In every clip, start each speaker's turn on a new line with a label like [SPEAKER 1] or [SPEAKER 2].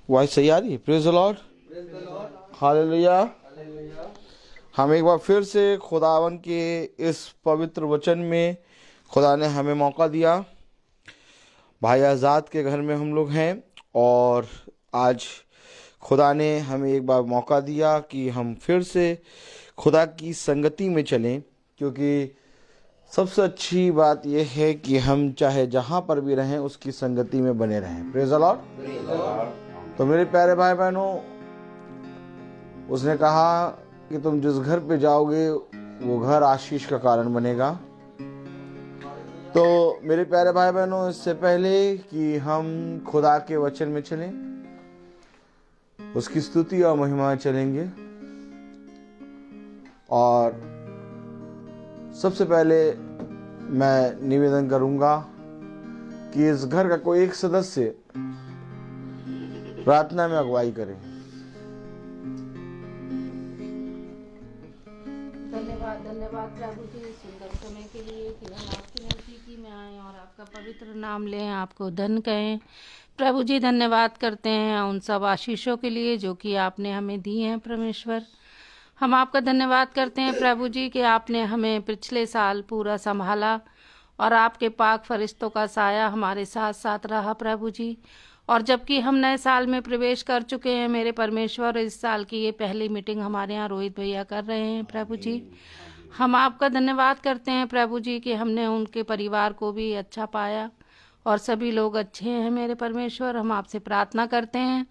[SPEAKER 1] Voice सही आ रही है? Praise the Lord, hallelujah. हम एक बार फिर से खुदावन के इस पवित्र वचन में खुदा ने हमें मौका दिया। भाई आज़ाद के घर में हम लोग हैं और आज खुदा ने हमें एक बार मौका दिया कि हम फिर से खुदा की संगति में चलें, क्योंकि सबसे अच्छी बात यह है कि हम चाहे जहाँ पर भी रहें उसकी संगति में बने रहें। Praise the Lord. तो मेरे प्यारे भाई बहनों, उसने कहा कि तुम जिस घर पे जाओगे वो घर आशीष का कारण बनेगा। तो मेरे प्यारे भाई बहनों, इससे पहले कि हम खुदा के वचन में चलें, उसकी स्तुति और महिमा चलेंगे। और सबसे पहले मैं निवेदन करूंगा कि इस घर का कोई एक सदस्य प्रार्थना में अगुवाई करे।
[SPEAKER 2] धन्यवाद प्रभु जी इस सुंदर समय के लिए कि हम आपकी नजदीकी में आए और आपका पवित्र नाम लें, आपको धन्य कहें। प्रभु जी धन्यवाद करते हैं उन सब आशीषों के लिए जो कि आपने हमें दी हैं। परमेश्वर, हम आपका धन्यवाद करते हैं प्रभु जी कि आपने हमें पिछले साल पूरा संभाला और आपके पाक फरिश्तों का साया हमारे साथ साथ रहा प्रभु जी। और जबकि हम नए साल में प्रवेश कर चुके हैं मेरे परमेश्वर, इस साल की ये पहली मीटिंग हमारे यहाँ रोहित भैया कर रहे हैं प्रभु जी। हम आपका धन्यवाद करते हैं प्रभु जी कि हमने उनके परिवार को भी अच्छा पाया और सभी लोग अच्छे हैं मेरे परमेश्वर। हम आपसे प्रार्थना करते हैं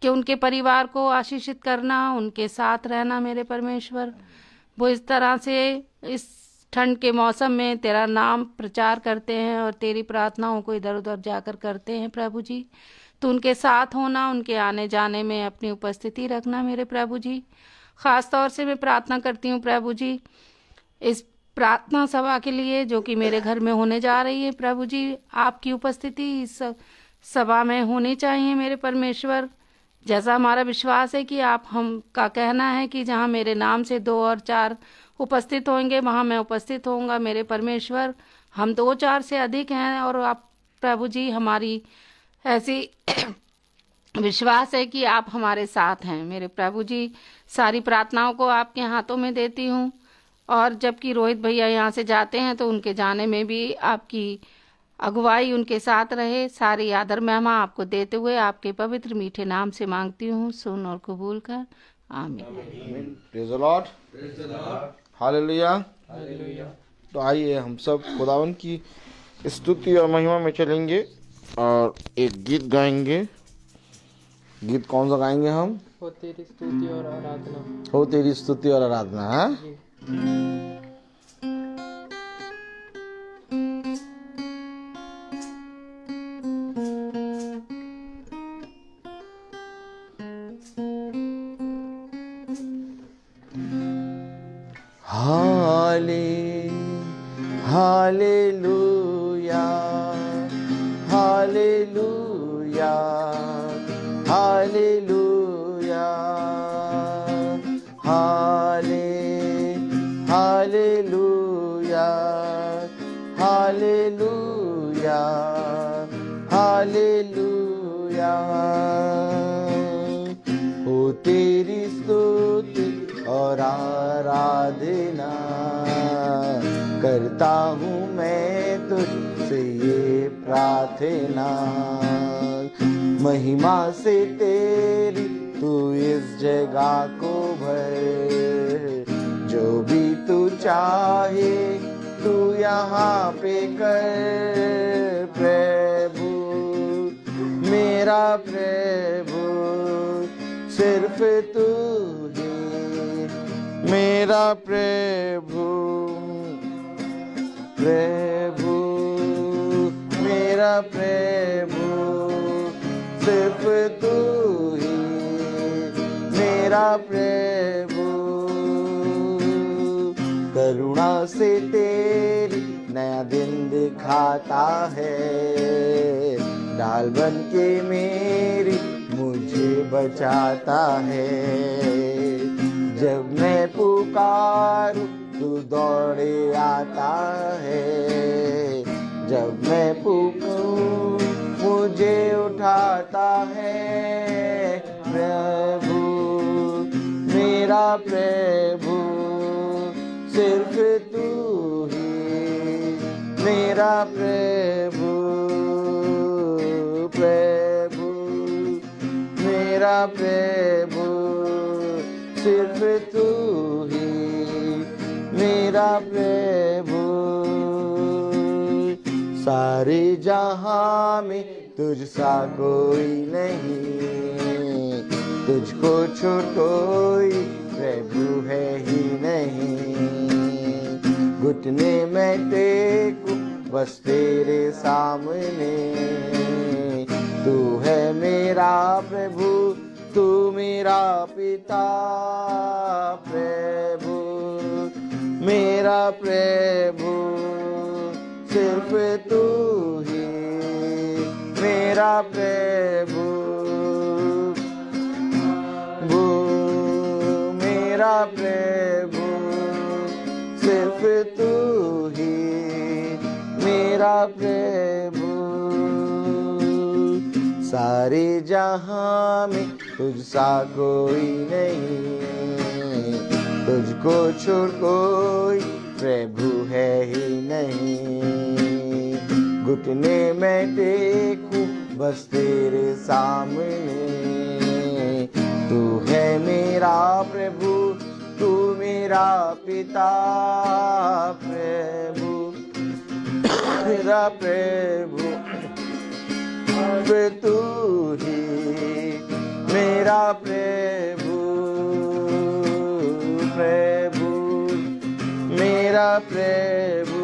[SPEAKER 2] कि उनके परिवार को आशीषित करना, उनके साथ रहना मेरे परमेश्वर। वो इस तरह से इस ठंड के मौसम में तेरा नाम प्रचार करते हैं और तेरी प्रार्थनाओं को इधर उधर जाकर करते हैं प्रभु जी। तो उनके साथ होना, उनके आने जाने में अपनी उपस्थिति रखना मेरे प्रभु जी। ख़ास तौर से मैं प्रार्थना करती हूँ प्रभु जी इस प्रार्थना सभा के लिए जो कि मेरे घर में होने जा रही है प्रभु जी। आपकी उपस्थिति इस सभा में होनी चाहिए मेरे परमेश्वर। जैसा हमारा विश्वास है कि आप हम का कहना है कि जहाँ मेरे नाम से 2 और 4 उपस्थित होंगे वहाँ मैं उपस्थित होऊंगा मेरे परमेश्वर। हम 2-4 से अधिक हैं और आप प्रभु जी हमारी ऐसी विश्वास है कि आप हमारे साथ हैं मेरे प्रभु जी। सारी प्रार्थनाओं को आपके हाथों में देती हूँ और जबकि रोहित भैया यहाँ से जाते हैं तो उनके जाने में भी आपकी अगुवाई उनके साथ रहे। सारी आदर महिमा आपको देते हुए आपके पवित्र मीठे नाम से मांगती हूँ, सुन और कबूल कर, आमीन।
[SPEAKER 1] Praise the Lord, hallelujah. तो आइए हम सब खुदावन की स्तुति और महिमा में चलेंगे और एक गीत गाएंगे। गीत कौन सा गाएंगे हम?
[SPEAKER 3] हो तेरी स्तुति और आराधना।
[SPEAKER 1] हो तेरी स्तुति और आराधना। हाँ, hallelujah, hallelujah, hallelujah, hallelujah, hallelujah, hallelujah. हो तेरी स्तुति और आराधना करता हूँ मैं तुझसे ये प्रार्थना। महिमा से तेरी तू इस जगह को भर, जो भी तू चाहे तू यहाँ पे कर। प्रभु मेरा प्रभु सिर्फ तू ही मेरा प्रभु। प्रभु मेरा प्रभु सिर्फ तू ही मेरा प्रभु। करुणा से तेरी नया दिन दिखाता है, ढाल बन के मेरी मुझे बचाता है। जब मैं पुकारूं तू दौड़े आता है, जब मैं पुकारूं मुझे उठाता है। प्रभु मेरा प्रभु सिर्फ तू ही मेरा प्रभु प्रभु मेरा प्रभु सिर्फ तू ही मेरा प्रभु सारे जहां में तुझ सा कोई नहीं तुझको छोड़ कोई प्रभु है ही नहीं घुटने में टेकूं बस तेरे सामने तू है मेरा प्रभु तू मेरा पिता प्रभु मेरा प्रभु सिर्फ तू ही मेरा प्रभु मेरा प्रभु सिर्फ तू ही मेरा प्रभु सारे जहां में तुझ सा कोई नहीं तुझको छोड़ कोई प्रभु है ही नहीं घुटने में टेकूं बस तेरे सामने तू है मेरा प्रभु तू मेरा पिता प्रभु मेरा प्रभु तू ही मेरा प्रभु प्रभु मेरा प्रभु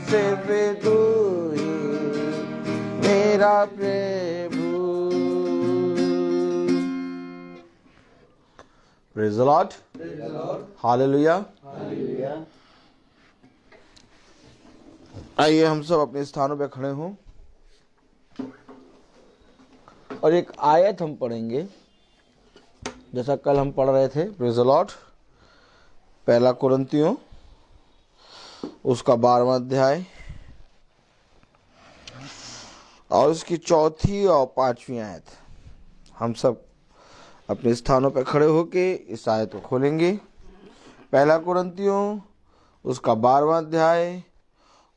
[SPEAKER 1] सिर्फ तू ही मेरा प्रभु प्रेज द लॉर्ड हालेलुया आइए हम सब अपने स्थानों पे खड़े हों और एक आयत हम पढ़ेंगे जैसा कल हम पढ़ रहे थे प्रेज द लॉर्ड पहला कुरिन्थियों उसका 12वां अध्याय और उसकी 4थी और 5वीं आयत हम सब अपने स्थानों पर खड़े होके इस आयत को खोलेंगे पहला कुरिन्थियों उसका 12वां अध्याय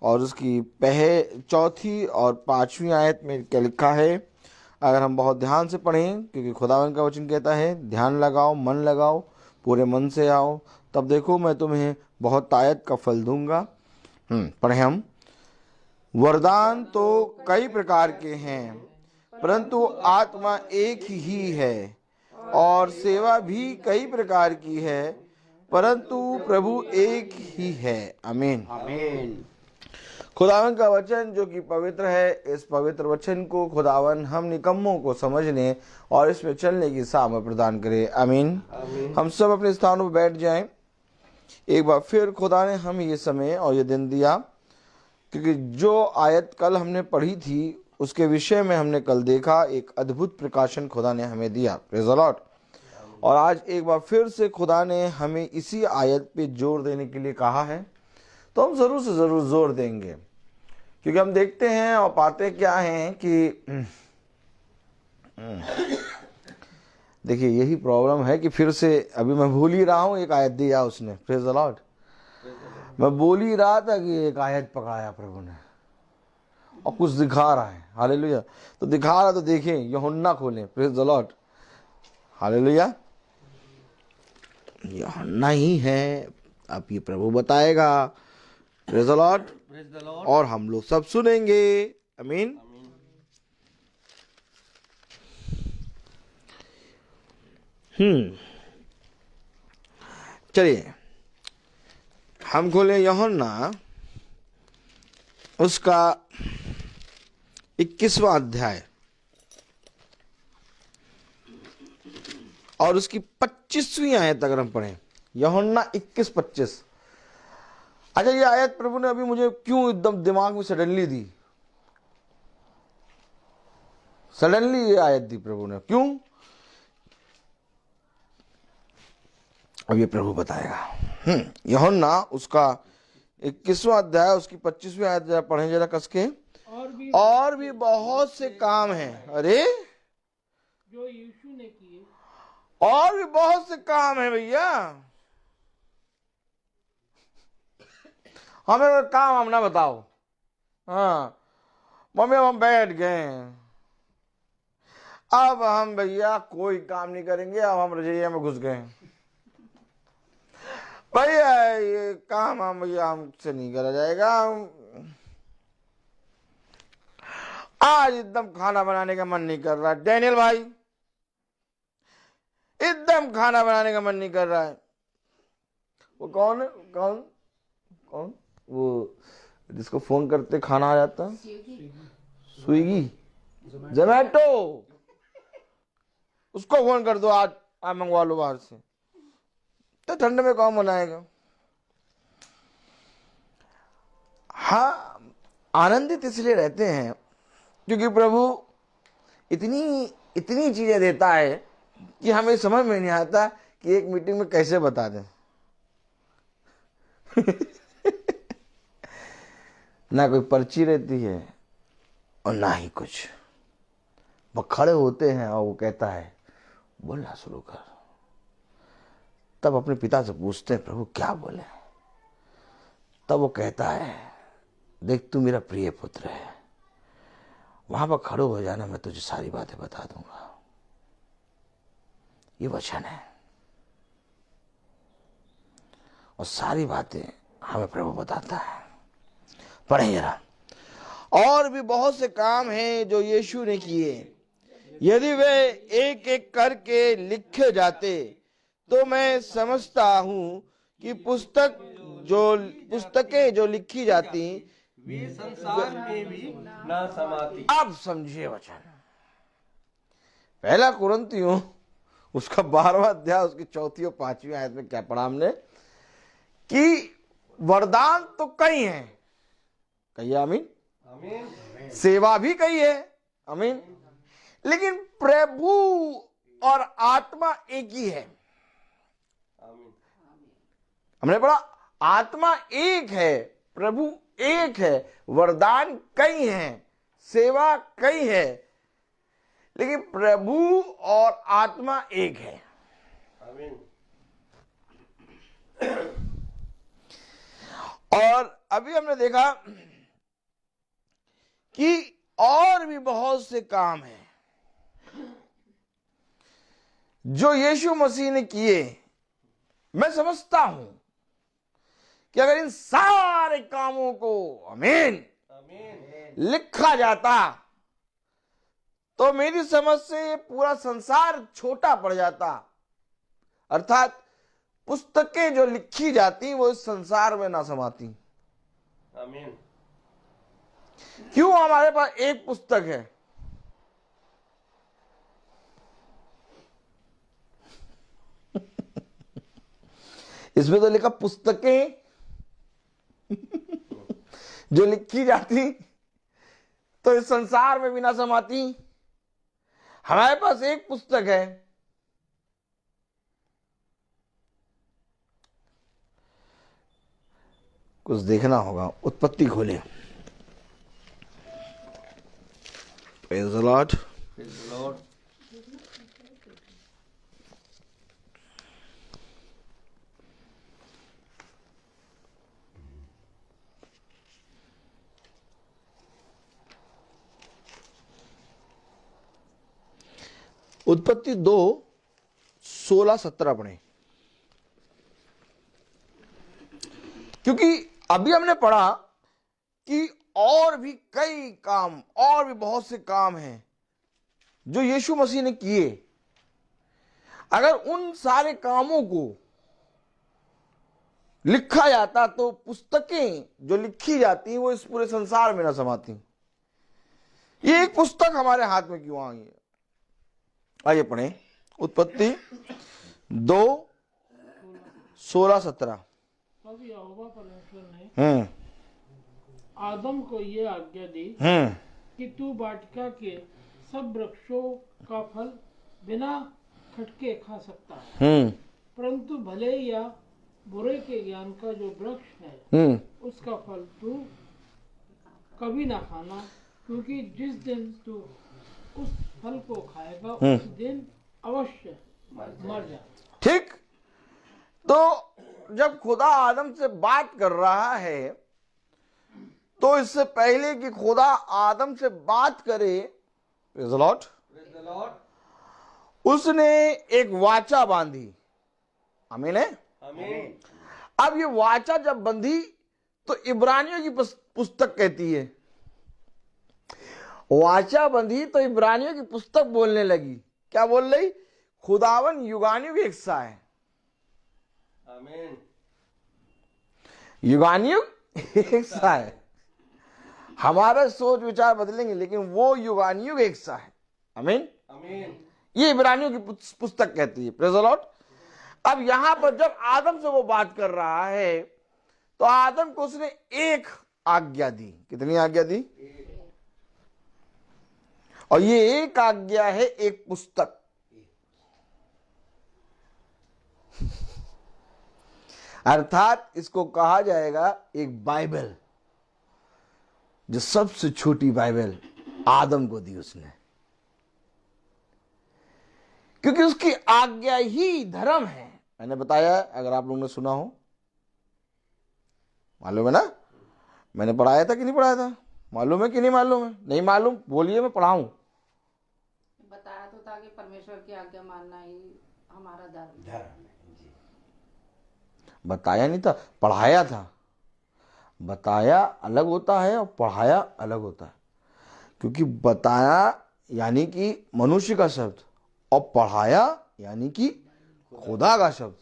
[SPEAKER 1] और उसकी 4थी और 5वीं आयत में क्या लिखा है अगर हम बहुत ध्यान से पढ़ें क्योंकि खुदावन का वचन कहता है ध्यान लगाओ मन लगाओ पूरे मन से आओ तब देखो मैं तुम्हें बहुत आयत का फल दूंगा पढ़े हम वरदान तो कई प्रकार के हैं परंतु आत्मा एक ही है और सेवा भी कई प्रकार की है परंतु प्रभु एक ही है आमीन आमीन खुदावन का वचन जो कि पवित्र है इस पवित्र वचन को खुदावन हम निकम्मों को समझने और इसमें चलने की सामर्थ प्रदान करे आमीन हम सब अपने स्थानों पर बैठ जाएं एक बार फिर खुदा ने हमें ये समय और ये दिन दिया क्योंकि जो आयत कल हमने पढ़ी थी उसके विषय में हमने कल देखा एक अद्भुत प्रकाशन खुदा ने हमें दिया प्रेज़ द लॉर्ड और आज एक बार फिर से खुदा ने हमें इसी आयत पे जोर देने के लिए कहा है तो हम ज़रूर से ज़रूर जोर देंगे क्योंकि हम देखते हैं और पाते क्या हैं कि देखिए यही प्रॉब्लम है कि फिर से अभी मैं भूल ही रहा हूँ एक आयत दिया उसने प्रेज़ द लॉर्ड मैं बोल ही रहा था कि एक आयत पकड़ाया प्रभु ने और कुछ दिखा रहा है हालेलुया तो दिखा रहा तो देखें यूहन्ना खोलें प्रेज़ द लॉर्ड हालेलुया यूहन्ना ही है अब ये प्रभु बताएगा प्रेज़ द लॉर्ड और हम लोग सब सुनेंगे आमीन चलिए हम खोले यूहन्ना उसका 21वां अध्याय और उसकी 25वीं आयत अगर हम पढ़ें यूहन्ना 21-25 अच्छा ये आयत प्रभु ने अभी मुझे क्यों एकदम दिमाग में सडनली दी सडनली ये आयत दी प्रभु ने क्यों अब ये प्रभु बताएगा यूहन्ना उसका 21वां अध्याय उसकी 25वीं आयत जरा पढ़ें जरा कस के और भी बहुत से काम हैं अरे
[SPEAKER 3] जो यीशु ने किए
[SPEAKER 1] और भी बहुत से काम है भैया। हमें कोई काम हम ना बताओ। हाँ मम्मी हम बैठ गए हैं, अब हम भैया कोई काम नहीं करेंगे, अब हम रजैया में घुस गए हैं। भैया ये काम हम भैया हमसे नहीं करा जाएगा। आज एकदम खाना बनाने का मन नहीं कर रहा डैनियल भाई, एकदम खाना बनाने का मन नहीं कर रहा है। वो कौन है? कौन कौन वो जिसको फोन करते खाना आ जाता है? स्विगी, जोमेटो, उसको फोन कर दो, आज मंगवा लो बाहर से। तो ठंड में कौन बनाएगा? हाँ आनंदित इसलिए रहते हैं क्योंकि प्रभु इतनी इतनी चीजें देता है कि हमें समझ में नहीं आता कि एक मीटिंग में कैसे बता दें। ना कोई पर्ची रहती है और ना ही कुछ। वो खड़े होते हैं और वो कहता है बोलना शुरू कर। तब अपने पिता से पूछते हैं प्रभु क्या बोले? तब वो कहता है देख तू मेरा प्रिय पुत्र है, वहां पर खड़े हो जाना, मैं तुझे सारी बातें बता दूंगा। ये वचन है और सारी बातें हमें प्रभु बताता है। पढ़े जरा। और भी बहुत से काम हैं जो यीशु ने किए, यदि वे एक एक करके लिखे जाते तो मैं समझता हूं कि पुस्तकें जो लिखी जाती
[SPEAKER 4] वे संसार में भी ना समाती।
[SPEAKER 1] अब समझिए वचन। पहला कुरिन्थियों उसका 12वां अध्याय उसकी 4 और 5वीं आयत में क्या पढ़ा हमने कि वरदान तो कई हैं, कहिए आमीन।
[SPEAKER 4] आमीन।
[SPEAKER 1] सेवा भी कई है, आमीन। लेकिन प्रभु और आत्मा एक ही है।
[SPEAKER 4] आमीन।
[SPEAKER 1] हमने पढ़ा आत्मा एक है, प्रभु एक है, वरदान कई हैं, सेवा कई है, लेकिन प्रभु और आत्मा एक है।
[SPEAKER 4] आमीन।
[SPEAKER 1] और अभी हमने देखा कि और भी बहुत से काम हैं जो यीशु मसीह ने किए। मैं समझता हूं कि अगर इन सारे कामों को आमीन
[SPEAKER 4] आमीन।
[SPEAKER 1] लिखा जाता तो मेरी समझ से ये पूरा संसार छोटा पड़ जाता। अर्थात पुस्तकें जो लिखी जाती वो इस संसार में ना समाती।
[SPEAKER 4] आमीन।
[SPEAKER 1] क्यों हमारे पास एक पुस्तक है? इसमें तो लिखा पुस्तकें जो लिखी जाती तो इस संसार में भी ना समाती। हमारे पास एक पुस्तक है, कुछ देखना होगा। उत्पत्ति खोले। Praise the Lord.
[SPEAKER 4] Praise the Lord.
[SPEAKER 1] उत्पत्ति 2:16-17 पढ़े, क्योंकि अभी हमने पढ़ा कि और भी कई काम, और भी बहुत से काम हैं जो यीशु मसीह ने किए। अगर उन सारे कामों को लिखा जाता तो पुस्तकें जो लिखी जाती वो इस पूरे संसार में ना समाती। ये एक पुस्तक हमारे हाथ में क्यों आई है? आइए पढ़ें उत्पत्ति 2:16-17।
[SPEAKER 3] तब यहोवा परमेश्वर ने आदम को ये आज्ञा दी कि तू वाटिका के सब वृक्षों का फल बिना खटके खा सकता है, परंतु भले या बुरे के ज्ञान का जो वृक्ष है उसका फल तू कभी ना खाना, क्योंकि जिस दिन तू उस फल को खाएगा उस दिन अवश्य मर जाए।
[SPEAKER 1] ठीक। तो जब खुदा आदम से बात कर रहा है तो इससे पहले कि खुदा आदम से बात करे, प्रेज़ द लॉर्ड, उसने एक वाचा बांधी। आमीन है।
[SPEAKER 4] आमीन।
[SPEAKER 1] अब ये वाचा जब बंधी तो इब्रानियों की पुस्तक कहती है, वाचा बंधी तो इब्रानियों की पुस्तक बोलने लगी। क्या बोल रही? खुदावन युगानियों का हिस्सा है।
[SPEAKER 4] आमीन।
[SPEAKER 1] युगानियुग एक हिस्सा है। हमारा सोच विचार बदलेंगे लेकिन वो युगानियुग एक हिस्सा है। आमीन।
[SPEAKER 4] आमीन।
[SPEAKER 1] ये इब्रानियों की पुस्तक कहती है। Praise the Lord. अब यहां पर जब आदम से वो बात कर रहा है तो आदम को उसने एक आज्ञा दी। कितनी आज्ञा दी? और ये एक आज्ञा है एक पुस्तक। अर्थात इसको कहा जाएगा एक बाइबल, जो सबसे छोटी बाइबल आदम को दी उसने, क्योंकि उसकी आज्ञा ही धर्म है। मैंने बताया, अगर आप लोगों ने सुना हो, मालूम है ना? मैंने पढ़ाया था कि नहीं पढ़ाया था? मालूम है कि नहीं मालूम है? नहीं मालूम बोलिए, मैं पढ़ाऊं।
[SPEAKER 2] बताया तो था कि परमेश्वर की आज्ञा मानना ही हमारा धर्म है।
[SPEAKER 1] बताया नहीं था, पढ़ाया था। बताया अलग होता है और पढ़ाया अलग होता है। क्योंकि बताया यानी कि मनुष्य का शब्द और पढ़ाया यानी कि खुदा का शब्द।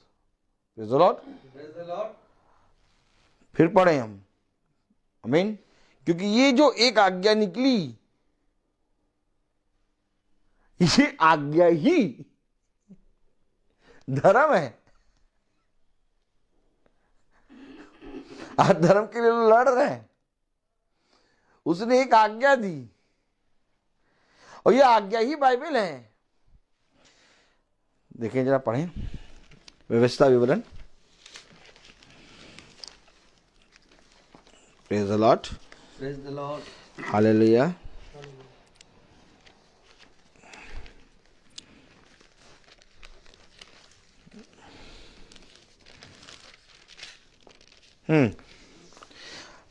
[SPEAKER 1] Praise the Lord. फिर पढ़े हम। आमीन। क्योंकि ये जो एक आज्ञा निकली, ये आज्ञा ही धर्म है। आज धर्म के लिए लड़ रहे हैं। उसने एक आज्ञा दी और ये आज्ञा ही बाइबल है। देखें जरा, पढ़ें व्यवस्था विवरण। Praise the Lord.
[SPEAKER 4] Praise the Lord.
[SPEAKER 1] Hallelujah.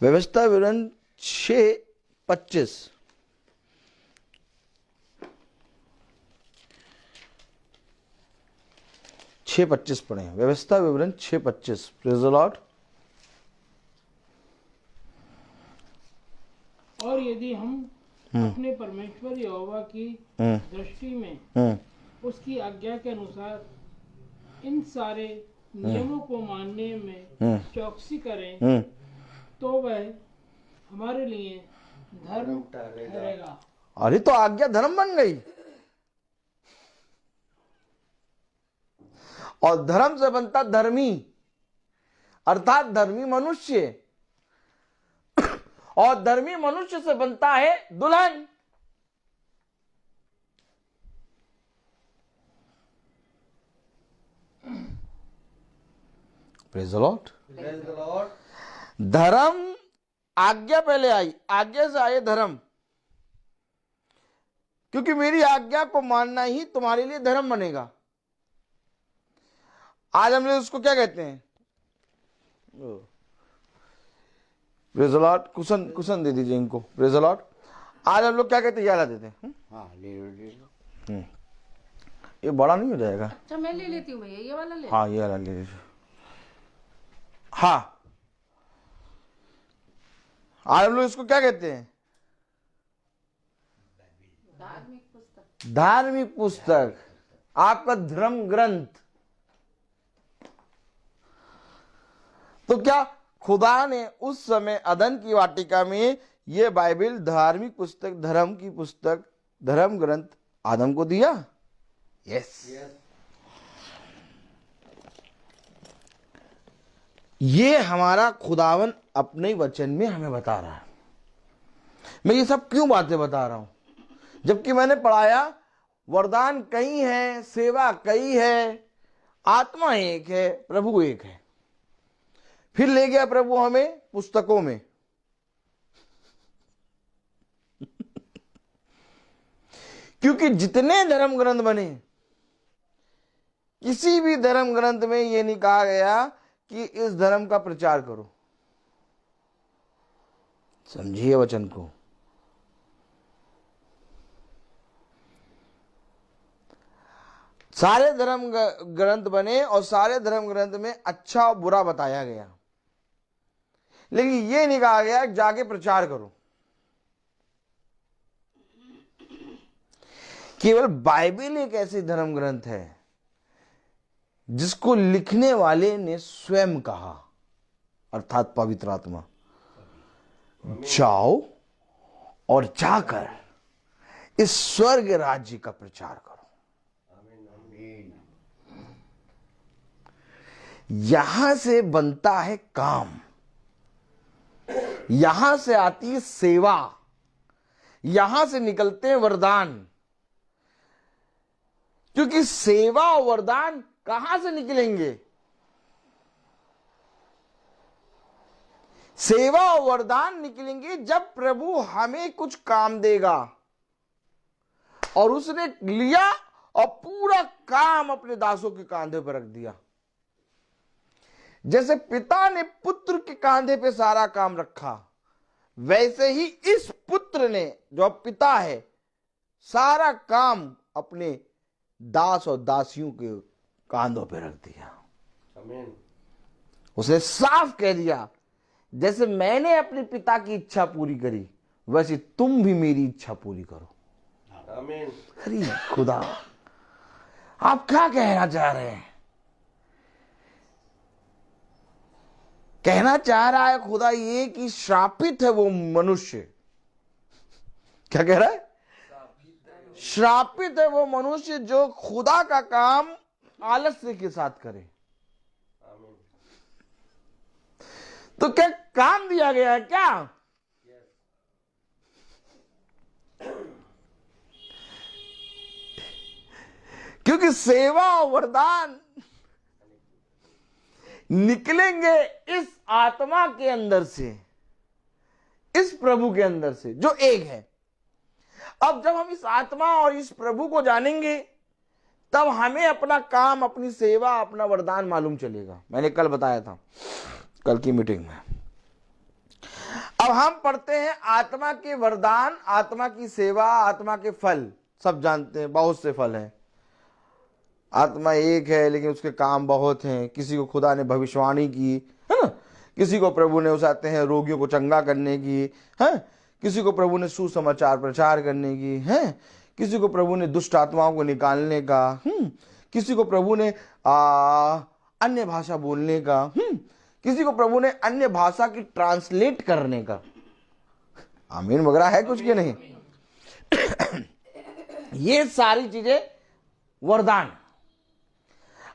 [SPEAKER 1] व्यवस्था विवरण 6:25। 6:25 पढ़े। व्यवस्था विवरण 6:25। Praise the Lord.
[SPEAKER 3] और यदि हम अपने परमेश्वर यहोवा की दृष्टि में उसकी आज्ञा के अनुसार इन सारे नियमों को मानने में चौकसी करें तो वह हमारे लिए धर्म ठहरेगा।
[SPEAKER 1] अरे तो आज्ञा धर्म बन गई। और धर्म से बनता धर्मी, अर्थात धर्मी मनुष्य। और धर्मी मनुष्य से बनता है दुल्हन। Praise the Lord.
[SPEAKER 4] Praise the Lord.
[SPEAKER 1] धर्म आज्ञा पहले आई, आज्ञा से आए धर्म। क्योंकि मेरी आज्ञा को मानना ही तुम्हारे लिए धर्म बनेगा। आज हम लोग उसको क्या कहते हैं? Praise the Lord. कुशन दे दीजिए इनको। Praise the Lord. आज हम लोग क्या कहते हैं? याला देते हैं। हाँ, ले। ये बड़ा नहीं हो जाएगा?
[SPEAKER 2] अच्छा, मैं ले लेती हूँ भैया, ये वाला ले।
[SPEAKER 1] हाँ, ये वाला ले लीजिए। हाँ, आज हम लोग इसको क्या कहते हैं?
[SPEAKER 2] धार्मिक पुस्तक।
[SPEAKER 1] धार्मिक पुस्तक, आपका धर्म ग्रंथ। तो क्या खुदा ने उस समय अदन की वाटिका में ये बाइबल, धार्मिक पुस्तक, धर्म की पुस्तक, धर्म ग्रंथ आदम को दिया? यस। ये हमारा खुदावन अपने वचन में हमें बता रहा है। मैं ये सब क्यों बातें बता रहा हूं? जबकि मैंने पढ़ाया वरदान कई है, सेवा कई है, आत्मा एक है, प्रभु एक है। फिर ले गया प्रभु हमें पुस्तकों में। क्योंकि जितने धर्म ग्रंथ बने, किसी भी धर्म ग्रंथ में यह नहीं कहा गया कि इस धर्म का प्रचार करो। समझिए वचन को। सारे धर्म ग्रंथ बने और सारे धर्म ग्रंथ में अच्छा और बुरा बताया गया, लेकिन यह नहीं कहा गया जाके प्रचार करो। केवल बाइबल एक ऐसी धर्म ग्रंथ है जिसको लिखने वाले ने स्वयं कहा, अर्थात पवित्र आत्मा, जाओ और जाकर इस स्वर्ग राज्य का प्रचार करो। यहां से बनता है काम, यहां से आती है सेवा, यहां से निकलते हैं वरदान। क्योंकि सेवा और वरदान कहां से निकलेंगे? सेवा और वरदान निकलेंगे जब प्रभु हमें कुछ काम देगा और उसने लिया और पूरा काम अपने दासों के कांधे पर रख दिया। जैसे पिता ने पुत्र के कांधे पे सारा काम रखा, वैसे ही इस पुत्र ने, जो अब पिता है, सारा काम अपने दास और दासियों के कांधों पे रख दिया।
[SPEAKER 4] आमीन।
[SPEAKER 1] उसने साफ कह दिया, जैसे मैंने अपने पिता की इच्छा पूरी करी, वैसे तुम भी मेरी इच्छा पूरी करो।
[SPEAKER 4] आमीन।
[SPEAKER 1] अरे खुदा, आप क्या कहना चाह रहे हैं? कहना चाह रहा है खुदा ये कि श्रापित है वो मनुष्य। क्या कह रहा है? श्रापित है वो मनुष्य जो खुदा का काम आलस्य के साथ करे।
[SPEAKER 4] आमीन।
[SPEAKER 1] तो क्या काम दिया गया है क्या? क्योंकि सेवा और वरदान निकलेंगे इस आत्मा के अंदर से, इस प्रभु के अंदर से जो एक है। अब जब हम इस आत्मा और इस प्रभु को जानेंगे, तब हमें अपना काम, अपनी सेवा, अपना वरदान मालूम चलेगा। मैंने कल बताया था, कल की मीटिंग में। अब हम पढ़ते हैं आत्मा के वरदान, आत्मा की सेवा, आत्मा के फल। सब जानते हैं बहुत से फल हैं। आत्मा एक है लेकिन उसके काम बहुत हैं। किसी को खुदा ने भविष्यवाणी की, है ना, किसी को प्रभु ने उसाते हैं रोगियों को चंगा करने की, है, किसी को प्रभु ने सुसमाचार प्रचार करने की, है, किसी को प्रभु ने दुष्ट आत्माओं को निकालने का, किसी को प्रभु ने अन्य भाषा बोलने का, किसी को प्रभु ने अन्य भाषा की ट्रांसलेट करने का। आमीन वगैरह है कुछ के नहीं? ये सारी चीजें वरदान।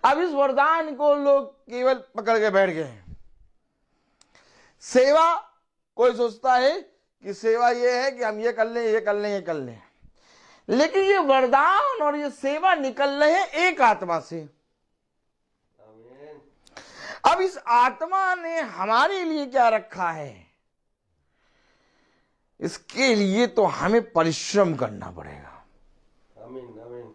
[SPEAKER 1] अब इस वरदान को लोग केवल पकड़ के बैठ गए हैं। सेवा, कोई सोचता है कि सेवा ये है कि हम ये कर लें, ये कर लें, ये कर लें, लेकिन ये वरदान और ये सेवा निकल रहे हैं एक आत्मा से।
[SPEAKER 4] आमीन।
[SPEAKER 1] अब इस आत्मा ने हमारे लिए क्या रखा है, इसके लिए तो हमें परिश्रम करना पड़ेगा।
[SPEAKER 4] आमीन। आमीन।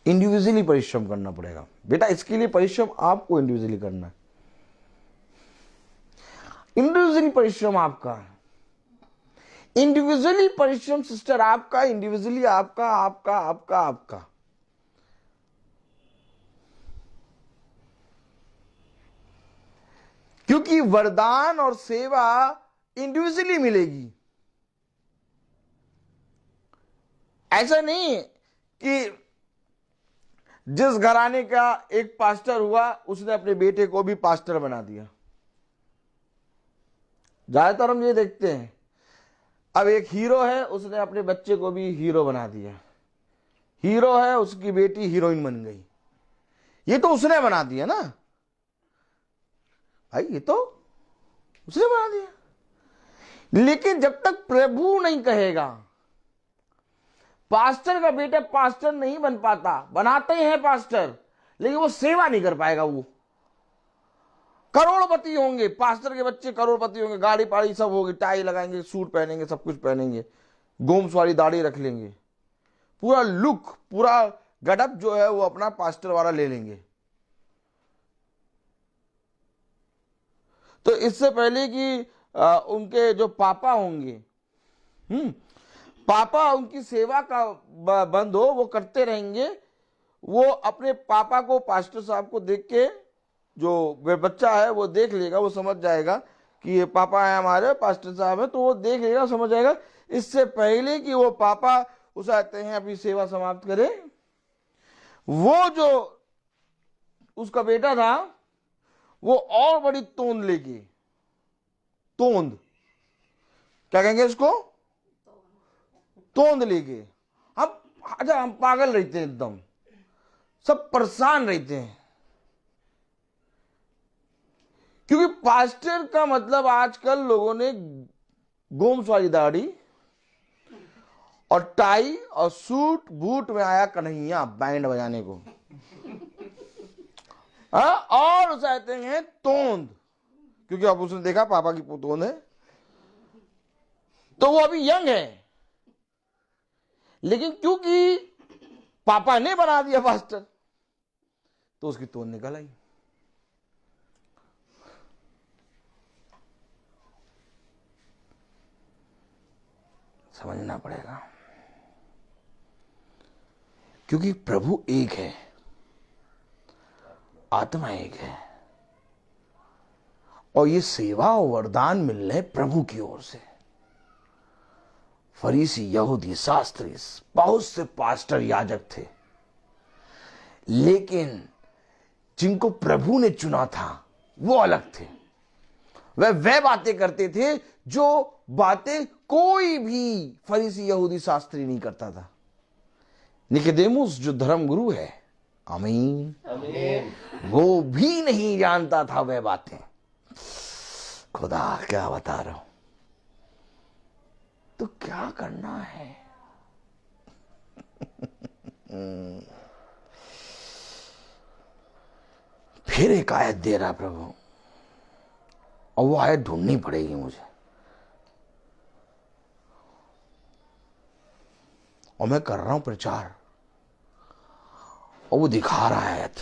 [SPEAKER 1] इंडिविजुअली परिश्रम करना पड़ेगा बेटा। इसके लिए परिश्रम आपको इंडिविजुअली करना है। इंडिविजुअली परिश्रम आपका, इंडिविजुअली परिश्रम सिस्टर आपका, इंडिविजुअली आपका, आपका, आपका, आपका। क्योंकि वरदान और सेवा इंडिविजुअली मिलेगी। ऐसा नहीं कि जिस घराने का एक पास्टर हुआ उसने अपने बेटे को भी पास्टर बना दिया। ज्यादातर हम ये देखते हैं, अब एक हीरो है, उसने अपने बच्चे को भी हीरो बना दिया। हीरो है, उसकी बेटी हीरोइन बन गई। ये तो उसने बना दिया ना भाई, ये तो उसने बना दिया। लेकिन जब तक प्रभु नहीं कहेगा, पास्टर का बेटा पास्टर नहीं बन पाता। बनाते हैं पास्टर, लेकिन वो सेवा नहीं कर पाएगा। करोड़पति होंगे, पास्टर के बच्चे करोड़पति होंगे, गाड़ी पाड़ी सब होगी, टाई लगाएंगे, सूट पहनेंगे, सब कुछ पहनेंगे, गोम्स वाली दाढ़ी रख लेंगे, पूरा लुक, पूरा गेटअप जो है वो अपना पास्टर वाला ले लेंगे। तो इससे पहले कि उनके जो पापा होंगे, पापा उनकी सेवा का बंद हो, वो करते रहेंगे। वो अपने पापा को, पास्टर साहब को देख के, जो बच्चा है वो देख लेगा, वो समझ जाएगा कि ये पापा है हमारे, पास्टर साहब है, तो वो देख लेगा, समझ जाएगा। इससे पहले कि वो पापा उस आते हैं अपनी सेवा समाप्त करे, वो जो उसका बेटा था वो और बड़ी तोंद लेके, तोंद क्या कहेंगे इसको, तोंद लेके, हम पागल रहते हैं, एकदम सब परेशान रहते हैं। क्योंकि पास्टर का मतलब आजकल लोगों ने गोम्स वाली दाढ़ी और टाई और सूट बूट में आया कन्हैया बैंड बजाने को, और उसे कहते हैं तोंद, क्योंकि अब उसने देखा पापा की तोंद है, तो वो अभी यंग है, लेकिन क्योंकि पापा ने बना दिया पास्टर, तो उसकी तोंद निकल आई। समझना पड़ेगा, क्योंकि प्रभु एक है, आत्मा एक है, और ये सेवा और वरदान मिल रहे प्रभु की ओर से। फरीसी, यहूदी, शास्त्री, बहुत से पास्टर, याजक थे, लेकिन जिनको प्रभु ने चुना था वो अलग थे। वह बातें करते थे जो बातें कोई भी फरीसी, यहूदी, शास्त्री नहीं करता था। निकोदेमुस जो धर्म गुरु है, आमीन, वो भी नहीं जानता था वह बातें। खुदा क्या बता रहा हूं, तो क्या करना है? फिर एक आयत दे रहा प्रभु, और वो आयत ढूंढनी पड़ेगी मुझे, और मैं कर रहा हूं प्रचार, और वो दिखा रहा है आयत।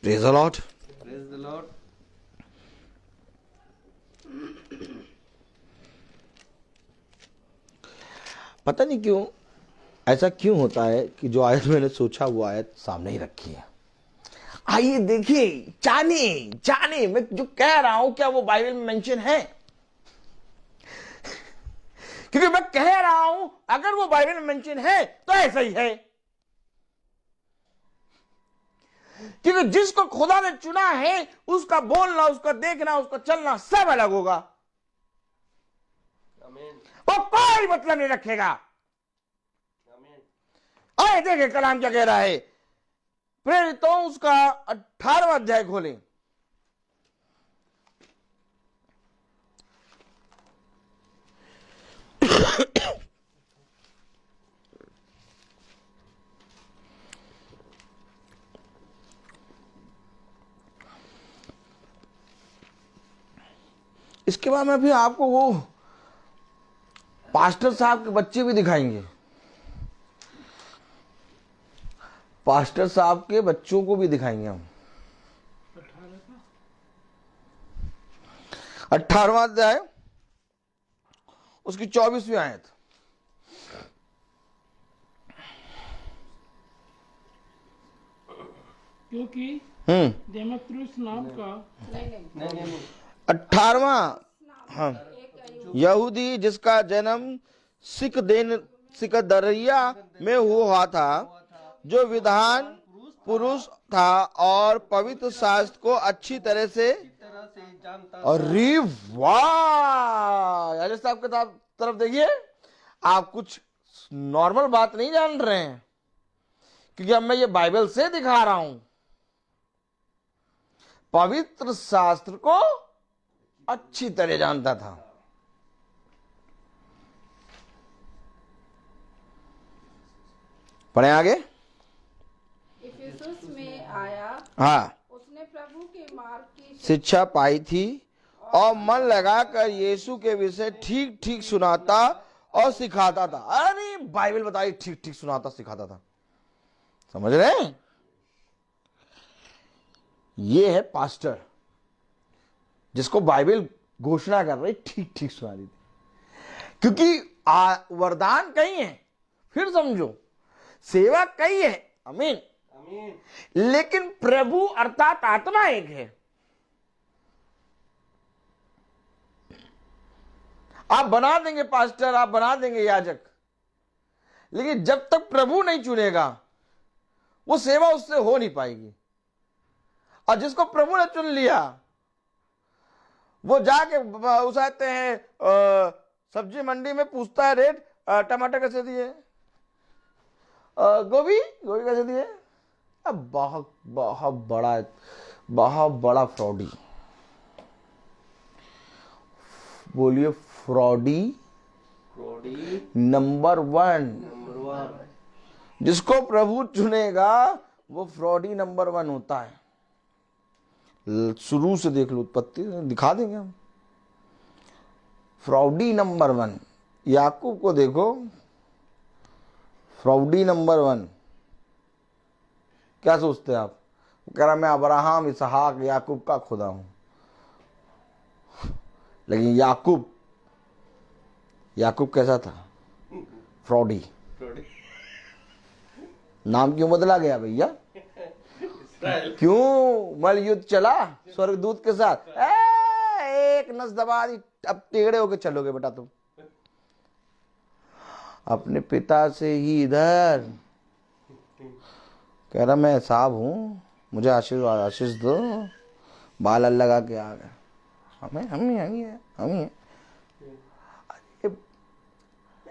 [SPEAKER 1] Praise the Lord,
[SPEAKER 4] praise the Lord.
[SPEAKER 1] पता नहीं क्यों ऐसा क्यों होता है कि जो आयत मैंने सोचा वो आयत सामने ही रखी है। आइए देखिए, जाने मैं जो कह रहा हूं क्या वो बाइबल में मेंशन है? क्योंकि मैं कह रहा हूं अगर वो बाइबल में मेंशन है तो ऐसा ही है। क्योंकि जिसको खुदा ने चुना है उसका बोलना, उसका देखना, उसका चलना सब अलग होगा। वो कोई मतलब नहीं रखेगा। आए देखे कलाम क्या कह रहा है, प्रेरितों उसका 18वां अध्याय खोलें। इसके बाद में फिर आपको वो पास्टर साहब के बच्चे भी दिखाएंगे, पास्टर साहब के बच्चों को भी दिखाएंगे हम। 18वां अध्याय उसकी 24वीं आयत।
[SPEAKER 3] क्योंकि देमेत्रियुस नाम का
[SPEAKER 1] 18वां, हाँ, यहूदी जिसका जन्म सिकदरिया में हुआ था, जो विद्वान पुरुष था और पवित्र शास्त्र को अच्छी तरह से
[SPEAKER 4] जानता।
[SPEAKER 1] अरे वाह, राजेश साहब के तरफ देखिए, आप कुछ नॉर्मल बात नहीं जान रहे हैं, क्योंकि अब मैं ये बाइबल से दिखा रहा हूं। पवित्र शास्त्र को अच्छी तरह जानता था। पढ़े आगे।
[SPEAKER 2] इफिसुस में आया,
[SPEAKER 1] हाँ,
[SPEAKER 2] उसने प्रभु मार्ग की
[SPEAKER 1] शिक्षा पाई थी और मन लगाकर यीशु के विषय ठीक ठीक सुनाता और सिखाता था। अरे बाइबल बताई, ठीक ठीक सुनाता सिखाता था। समझ रहे हैं? ये है पास्टर जिसको बाइबल घोषणा कर रही ठीक ठीक सुना रही थी। क्योंकि वरदान कई है, फिर समझो, सेवा कई है, आमीन,
[SPEAKER 4] आमीन।
[SPEAKER 1] लेकिन प्रभु अर्थात आत्मा एक है। आप बना देंगे पास्टर, आप बना देंगे याजक, लेकिन जब तक प्रभु नहीं चुनेगा वो सेवा उससे हो नहीं पाएगी। और जिसको प्रभु ने चुन लिया वो जाके उसाते हैं, सब्जी मंडी में पूछता है रेट, टमाटर कैसे दिए, गोभी गोभी कैसे दिए। अब बहुत बहुत बड़ा फ्रॉडी, बोलिए फ्रॉडी
[SPEAKER 4] फ्रॉडी
[SPEAKER 1] नंबर 1।
[SPEAKER 4] नंबर 1।
[SPEAKER 1] जिसको प्रभु चुनेगा वो फ्रॉडी नंबर 1 होता है। शुरू से देख लो, उत्पत्ति दिखा देंगे हम। फ्रॉडी नंबर 1 याकूब को देखो, फ्रॉडी नंबर 1। क्या सोचते हैं आप? कह रहा मैं अब्राहम, इसहाक, याकूब का खुदा हूं। लेकिन याकूब कैसा था? फ्रॉडी।
[SPEAKER 4] फ्रॉडी।
[SPEAKER 1] नाम क्यों बदला गया भैया? क्यों? मल युद्ध चला स्वर्गदूत के साथ, एक नस दबा दी, अब टेढ़े होके चलोगे बेटा तुम। अपने पिता से ही इधर कह रहा मैं साहब हूं, मुझे आशीष दो, बाल लगा के आ गए, हम ही है।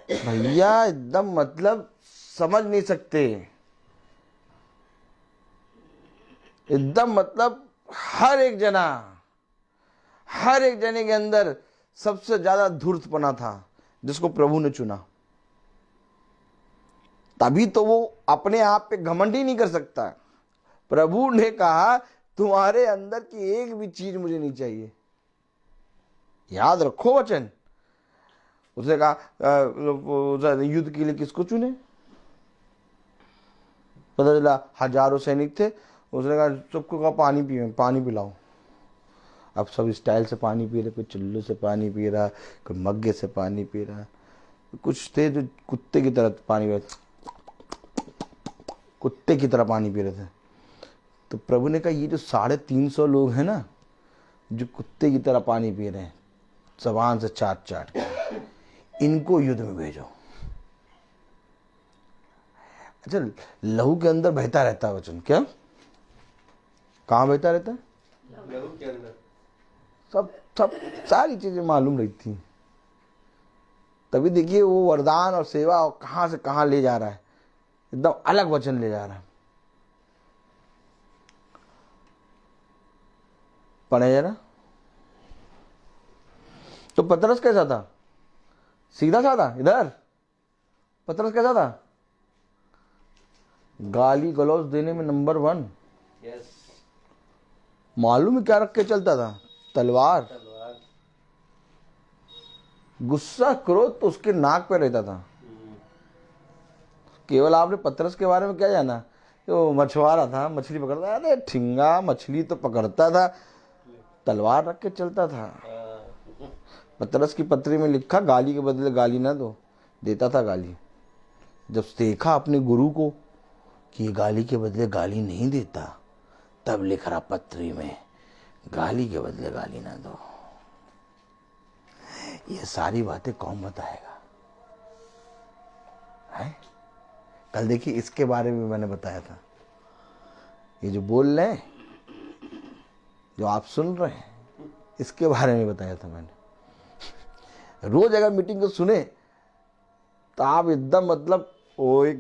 [SPEAKER 1] भैया एकदम मतलब समझ नहीं सकते, एकदम मतलब हर एक जने के अंदर सबसे ज्यादा धूर्तपना था जिसको प्रभु ने चुना। तभी तो वो अपने आप पे घमंड ही नहीं कर सकता। प्रभु ने कहा तुम्हारे अंदर की एक भी चीज मुझे नहीं चाहिए। याद रखो वचन। उसने कहा युद्ध के लिए किसको चुने? पता चला हजारों सैनिक थे। उसने कहा सबको कहा पानी पिलाओ। अब सब स्टाइल से पानी पी रहे, कोई चुल्लू से पानी पी रहा, कोई मग्गे से पानी पी रहा। कुछ थे जो कुत्ते की तरह पानी पी रहे, कुत्ते की तरह पानी पी रहे थे। तो प्रभु ने कहा ये जो 350 लोग हैं ना, जो कुत्ते की तरह पानी पी रहे हैं जबान से चाट के, इनको युद्ध में भेजो। अच्छा, लहू के अंदर बहता रहता है वचन। क्या? कहाँ बहता रहता है?
[SPEAKER 4] लहू के अंदर।
[SPEAKER 1] सब सारी चीजें मालूम रहती। तभी देखिए वो वरदान और सेवा कहां से कहां ले जा रहा है, एकदम अलग वचन ले जा रहा है। पढ़े जरा। तो पतरस कैसा था? सीधा साधा। इधर पतरस कैसा था? गाली गलौज देने में नंबर 1।
[SPEAKER 4] यस।
[SPEAKER 1] मालूम है क्या रख के चलता था? तलवार। गुस्सा क्रोध तो उसके नाक पे रहता था। केवल आपने पतरस के बारे में क्या जाना? तो मछुआरा था, मछली पकड़ता था। अरे ठिंगा मछली तो पकड़ता था, तलवार रख के चलता था। पतरस की पत्री में लिखा गाली के बदले गाली ना दो, देता था गाली। जब देखा अपने गुरु को कि ये गाली के बदले गाली नहीं देता, तब लिख रहा पत्री में गाली के बदले गाली ना दो। ये सारी बातें कौन बताएगा? है? कल देखिए इसके बारे में मैंने बताया था। ये जो बोल रहे हैं, जो आप सुन रहे हैं, इसके बारे में बताया था मैंने। रोज अगर मीटिंग को सुने तो आप एकदम मतलब वो एक।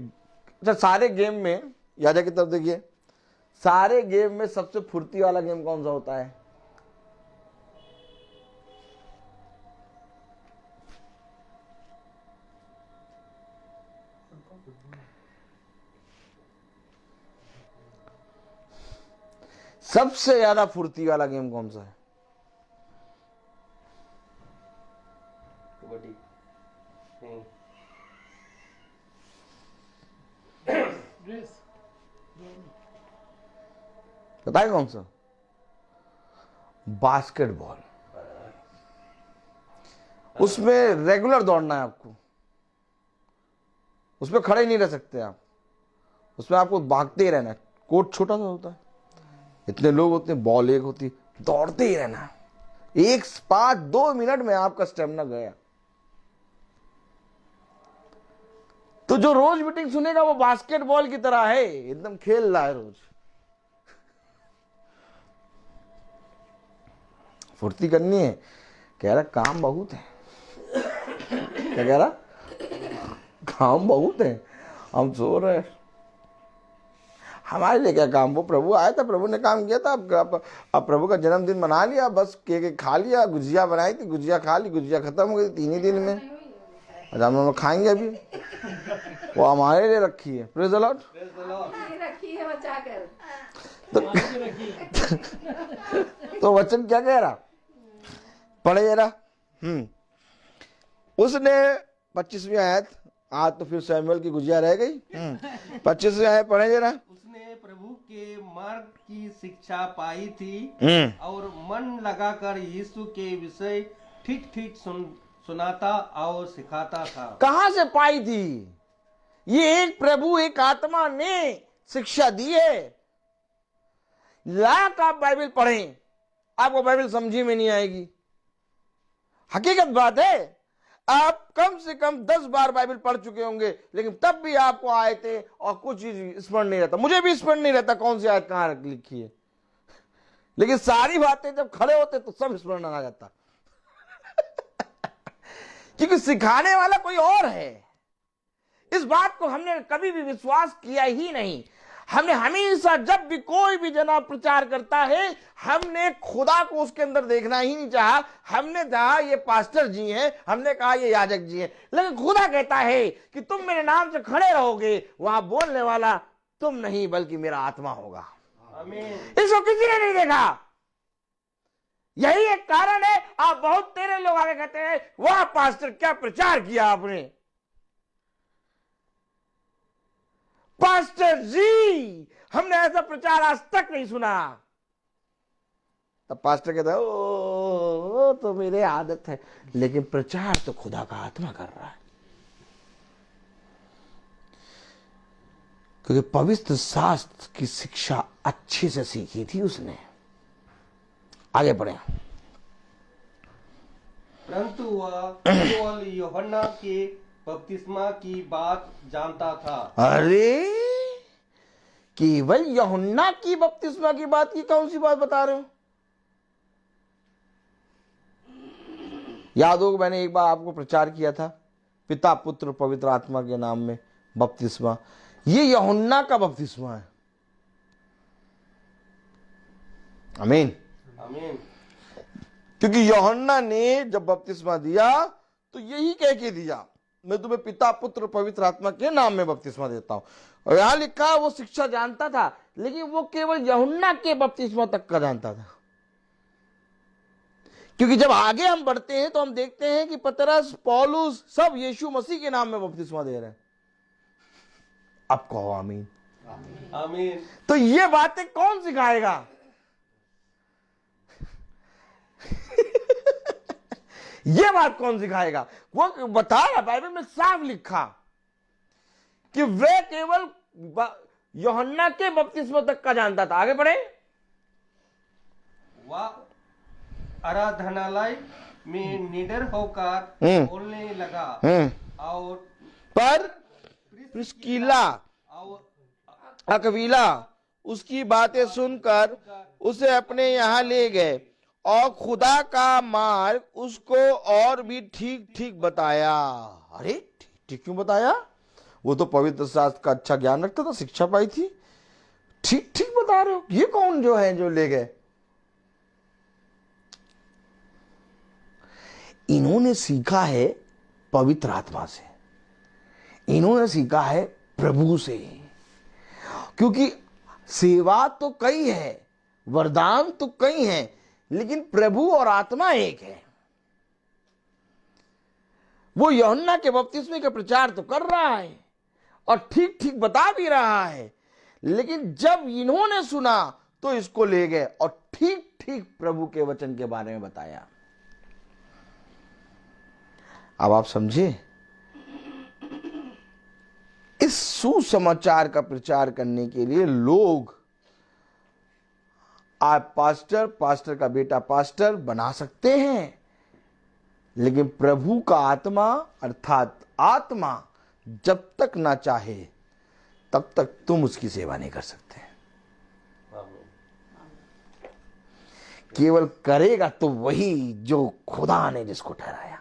[SPEAKER 1] अच्छा, सारे गेम में याजा की तरफ देखिए, सारे गेम में सबसे फुर्ती वाला गेम कौन सा होता है? सबसे ज्यादा फुर्ती वाला गेम कौन सा है?
[SPEAKER 4] कबड्डी नहीं।
[SPEAKER 3] रेस
[SPEAKER 1] बताए कौन सा? बास्केटबॉल। उसमें रेगुलर दौड़ना है आपको, उसमें खड़े नहीं रह सकते आप, उसमें आपको भागते ही रहना है। कोर्ट छोटा सा होता है, इतने लोग होते हैं, बॉल एक होती है, दौड़ते ही रहना। 1-5-2 मिनट में आपका स्टेमिना गया। तो जो रोज मीटिंग सुनेगा वो बास्केटबॉल की तरह है, एकदम खेल रहा है रोज। फुर्ती करनी है। कह रहा काम बहुत है। क्या कह रहा? काम बहुत है, हम सो रहे हैं। हमारे लिए क्या काम? वो प्रभु आया था, प्रभु ने काम किया था। अब प्रभु का जन्मदिन मना लिया, बस केक खा लिया, गुजिया बनाई थी, गुजिया खा ली, गुजिया खत्म हो गई 3 ही दिन में। आज हम लोग खाएंगे अभी, वो हमारे लिए रखी है। Praise the Lord.
[SPEAKER 2] रखी है बचा कर।
[SPEAKER 1] तो वचन क्या कह रहा? पढ़े जरा। उसने 25वीं आयत, आज तो फिर सैमुअल की गुजिया रह गई। 25वीं आयत पढ़े जरा।
[SPEAKER 4] उसने प्रभु के मार्ग की शिक्षा पाई थी और मन लगाकर यीशु के विषय ठीक ठीक सुनाता और सिखाता था।
[SPEAKER 1] कहां से पाई थी? ये एक प्रभु, एक आत्मा ने शिक्षा दी है। लाख आप बाइबल पढ़ें, आपको बाइबल समझी में नहीं आएगी। हकीकत बात है, आप कम से कम 10 बार बाइबल पढ़ चुके होंगे, लेकिन तब भी आपको आयतें और कुछ चीज स्मरण नहीं रहता। मुझे भी स्मरण नहीं रहता कौन सी आयत कहां लिखी है, लेकिन सारी बातें जब खड़े होते तो सब स्मरण आ जाता। क्योंकि सिखाने वाला कोई और है। इस बात को हमने कभी भी विश्वास किया ही नहीं। हमने हमेशा जब भी कोई भी जना प्रचार करता है, हमने खुदा को उसके अंदर देखना ही नहीं चाहा। हमने कहा ये पास्टर जी हैं, हमने कहा ये याजक जी हैं, लेकिन खुदा कहता है कि तुम मेरे नाम से खड़े रहोगे, वहां बोलने वाला तुम नहीं बल्कि मेरा आत्मा होगा।
[SPEAKER 4] आमीन।
[SPEAKER 1] इसको किसी ने नहीं देखा। यही एक कारण है आप बहुत तेरे लोग आगे कहते हैं वाह पास्टर क्या प्रचार किया आपने। पास्टर जी हमने ऐसा प्रचार आज तक नहीं सुना। तब पास्टर कहता है ओ तो मेरे आदत है, लेकिन प्रचार तो खुदा का आत्मा कर रहा है। क्योंकि पवित्र शास्त्र की शिक्षा अच्छे से सीखी थी उसने। आगे बढ़े।
[SPEAKER 4] परंतु वह केवल यूहन्ना के बपतिस्मा की बात जानता था।
[SPEAKER 1] अरे केवल यूहन्ना की बपतिस्मा की बात की कौन सी बात बता रहे हो? याद होगा मैंने एक बार आपको प्रचार किया था, पिता पुत्र पवित्र आत्मा के नाम में बपतिस्मा। ये यूहन्ना का बपतिस्मा है। आमीन
[SPEAKER 4] आमीन।
[SPEAKER 1] क्योंकि यूहन्ना ने जब बपतिस्मा दिया तो यही कह के दिया, मैं तुम्हें पिता पुत्र पवित्र आत्मा के नाम में बपतिस्मा देता हूं। और यहां लिखा वो शिक्षा जानता था, लेकिन वो केवल यूहन्ना के बपतिस्मा तक का जानता था। क्योंकि जब आगे हम बढ़ते हैं तो हम देखते हैं कि पतरस पौलुस सब यीशु मसीह के नाम में बपतिस्मा दे रहे हैं। अब कहो आमीन।
[SPEAKER 4] आमीन।
[SPEAKER 1] तो ये बातें कौन सिखाएगा? ये बात कौन सिखाएगा? वो बता रहा, बाइबल में साफ लिखा कि वे केवल यूहन्ना के बपतिस्मा तक का जानता था। आगे बढ़े।
[SPEAKER 4] वह आराधनालय में निडर होकर बोलने लगा और
[SPEAKER 1] पर प्रिस्किला
[SPEAKER 4] और
[SPEAKER 1] अक्विला उसकी बातें सुनकर उसे अपने यहाँ ले गए और खुदा का मार्ग उसको और भी ठीक ठीक बताया। अरे ठीक ठीक क्यों बताया? वो तो पवित्र शास्त्र का अच्छा ज्ञान रखता था, शिक्षा पाई थी। ठीक ठीक बता रहे हो? ये कौन जो है जो ले गए? इन्होंने सीखा है पवित्र आत्मा से, इन्होंने सीखा है प्रभु से। क्योंकि सेवा तो कई है, वरदान तो कई हैं, लेकिन प्रभु और आत्मा एक है। वो यूहन्ना के बपतिस्मे का प्रचार तो कर रहा है और ठीक ठीक बता भी रहा है, लेकिन जब इन्होंने सुना तो इसको ले गए और ठीक ठीक प्रभु के वचन के बारे में बताया। अब आप समझे, इस सुसमाचार का प्रचार करने के लिए लोग आप पास्टर का बेटा पास्टर बना सकते हैं, लेकिन प्रभु का आत्मा अर्थात आत्मा जब तक ना चाहे तब तक तुम उसकी सेवा नहीं कर सकते। केवल करेगा तो वही जो खुदा ने जिसको ठहराया।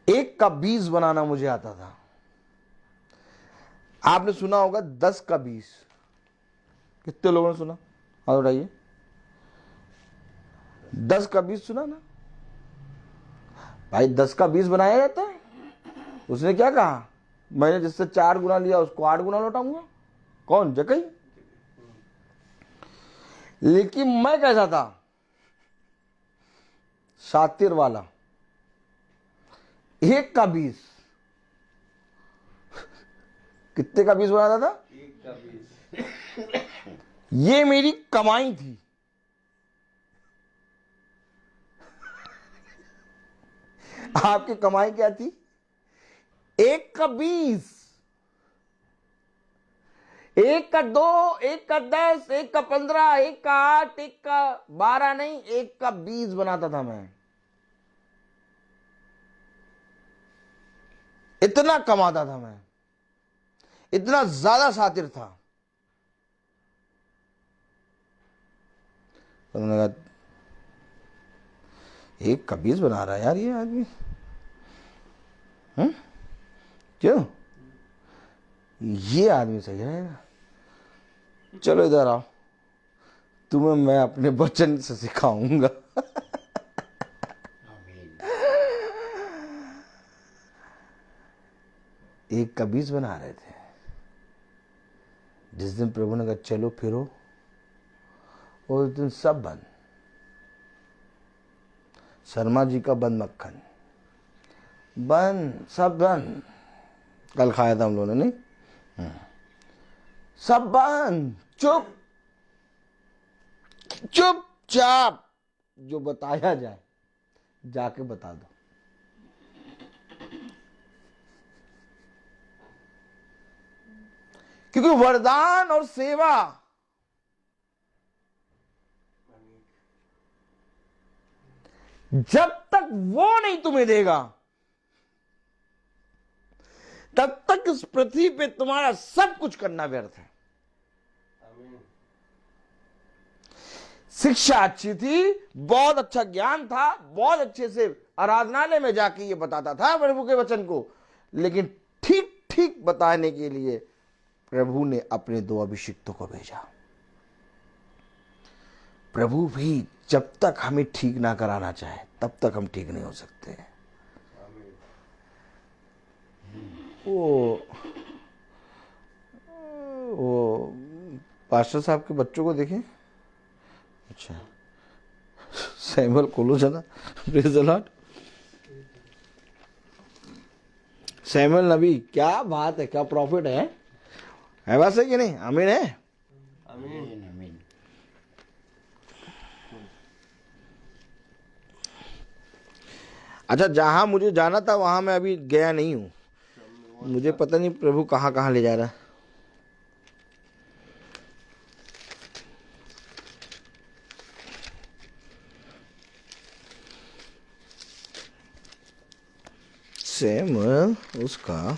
[SPEAKER 1] एक का 20 बनाना मुझे आता था। आपने सुना होगा 10 का 20। कितने लोगों ने सुना? हाथ उठाइए। 10 का 20 सुना ना भाई? 10 का 20 बनाया जाता है। उसने क्या कहा? मैंने जिससे 4 गुना लिया उसको 8 गुना लौटाऊंगा। कौन? जकई। लेकिन मैं कैसा था? शातिर वाला। 1 का 20। कितने का 20 बनाता था?
[SPEAKER 4] 1 का 20।
[SPEAKER 1] ये मेरी कमाई थी। आपकी कमाई क्या थी? 1 का 20, 1 का 2, 1 का 10, 1 का 15, 1 का 8, 1 का 12 नहीं, 1 का 20 बनाता था मैं। इतना कमाता था मैं, इतना ज्यादा शातिर था। तो मैंने कहा 1 का 20 बना रहा है यार ये आदमी। क्यों? ये आदमी सही रहेगा। चलो इधर आओ, तुम्हें मैं अपने वचन से सिखाऊंगा। एक का 20 बना रहे थे। जिस दिन प्रभु ने कहा चलो फिरो, उस दिन सब बंद। शर्मा जी का बंद मक्खन बंद, सब बंद। कल खाया था हम लोगों ने, नहीं? सब बंद। चुप चुपचाप जो बताया जाए जाके बता दो। क्योंकि वरदान और सेवा जब तक वो नहीं तुम्हें देगा तब तक इस पृथ्वी पे तुम्हारा सब कुछ करना व्यर्थ है। शिक्षा अच्छी थी, बहुत अच्छा ज्ञान था, बहुत अच्छे से आराधनालय में जाके ये बताता था प्रभु के वचन को, लेकिन ठीक ठीक बताने के लिए प्रभु ने अपने 2 अभिषिक्तों को भेजा। प्रभु भी जब तक हमें ठीक ना कराना चाहे तब तक हम ठीक नहीं हो सकते। वो पास्टर साहब के बच्चों को देखें। अच्छा, सैमुअल खोलो जरा। Praise the Lord. सैमुअल नबी, क्या बात है, क्या प्रॉफिट है बात है कि नहीं? आमीन है।
[SPEAKER 4] आमीन।
[SPEAKER 1] अच्छा, जहां मुझे जाना था वहां मैं अभी गया नहीं हूं। मुझे पता नहीं प्रभु कहां कहां ले जा रहा है। सैमुअल उसका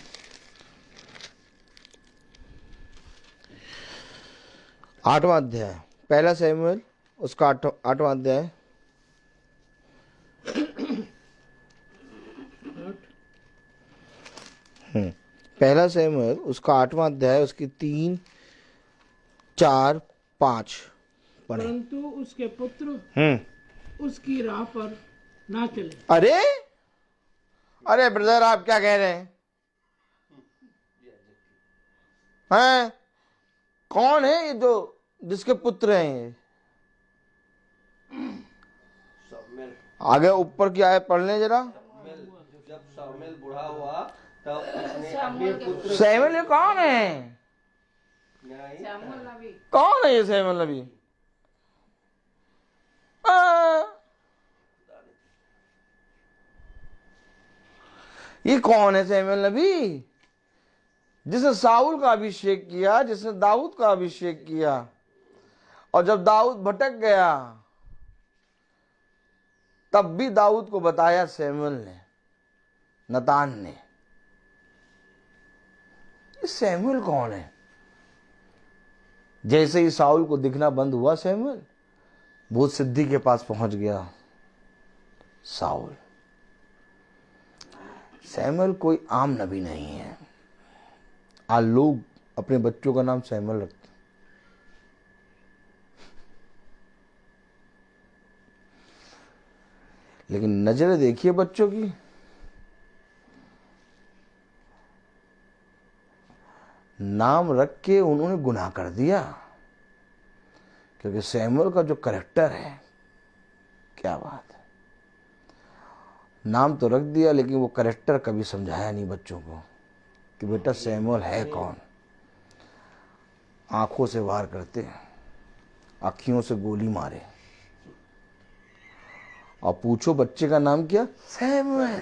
[SPEAKER 1] 8वां अध्याय, पहला सैमुअल उसका 8वां अध्याय। पहला सैमुअल उसका 8वां अध्याय, उसकी 3, 4, 5 पढ़े।
[SPEAKER 3] परंतु उसके पुत्र उसकी राह पर ना चले।
[SPEAKER 1] अरे ब्रदर, आप क्या कह रहे हैं? हैं? कौन है ये जो जिसके पुत्र हैं ये?
[SPEAKER 4] शामुएल
[SPEAKER 1] आगे ऊपर की आयत पढ़ लें जरा।
[SPEAKER 4] जब शामुएल बूढ़ा हुआ तब उसने अपने पुत्र
[SPEAKER 1] सैमुअल ये कौन है?
[SPEAKER 4] नहीं,
[SPEAKER 2] शामुएल नबी।
[SPEAKER 1] कौन है ये सैमुअल नबी? आ, ये कौन है सैमुअल नबी जिसने साउल का अभिषेक किया, जिसने दाऊद का अभिषेक किया, और जब दाऊद भटक गया तब भी दाऊद को बताया सैमुअल ने, नतान ने। ये सैमुअल कौन है? जैसे ही साउल को दिखना बंद हुआ सैमुअल, भूत सिद्धि के पास पहुंच गया साउल। सैमुअल कोई आम नबी नहीं है। आज लोग अपने बच्चों का नाम सैमुअल रखते हैं। लेकिन नजरें देखिए बच्चों की, नाम रख के उन्होंने गुनाह कर दिया। क्योंकि सैमुअल का जो कैरेक्टर है, क्या बात है। नाम तो रख दिया लेकिन वो कैरेक्टर कभी समझाया नहीं बच्चों को कि बेटा सैमुअल है कौन। आंखों से वार करते, आँखियों से गोली मारे, और पूछो बच्चे का नाम क्या? सैमुअल।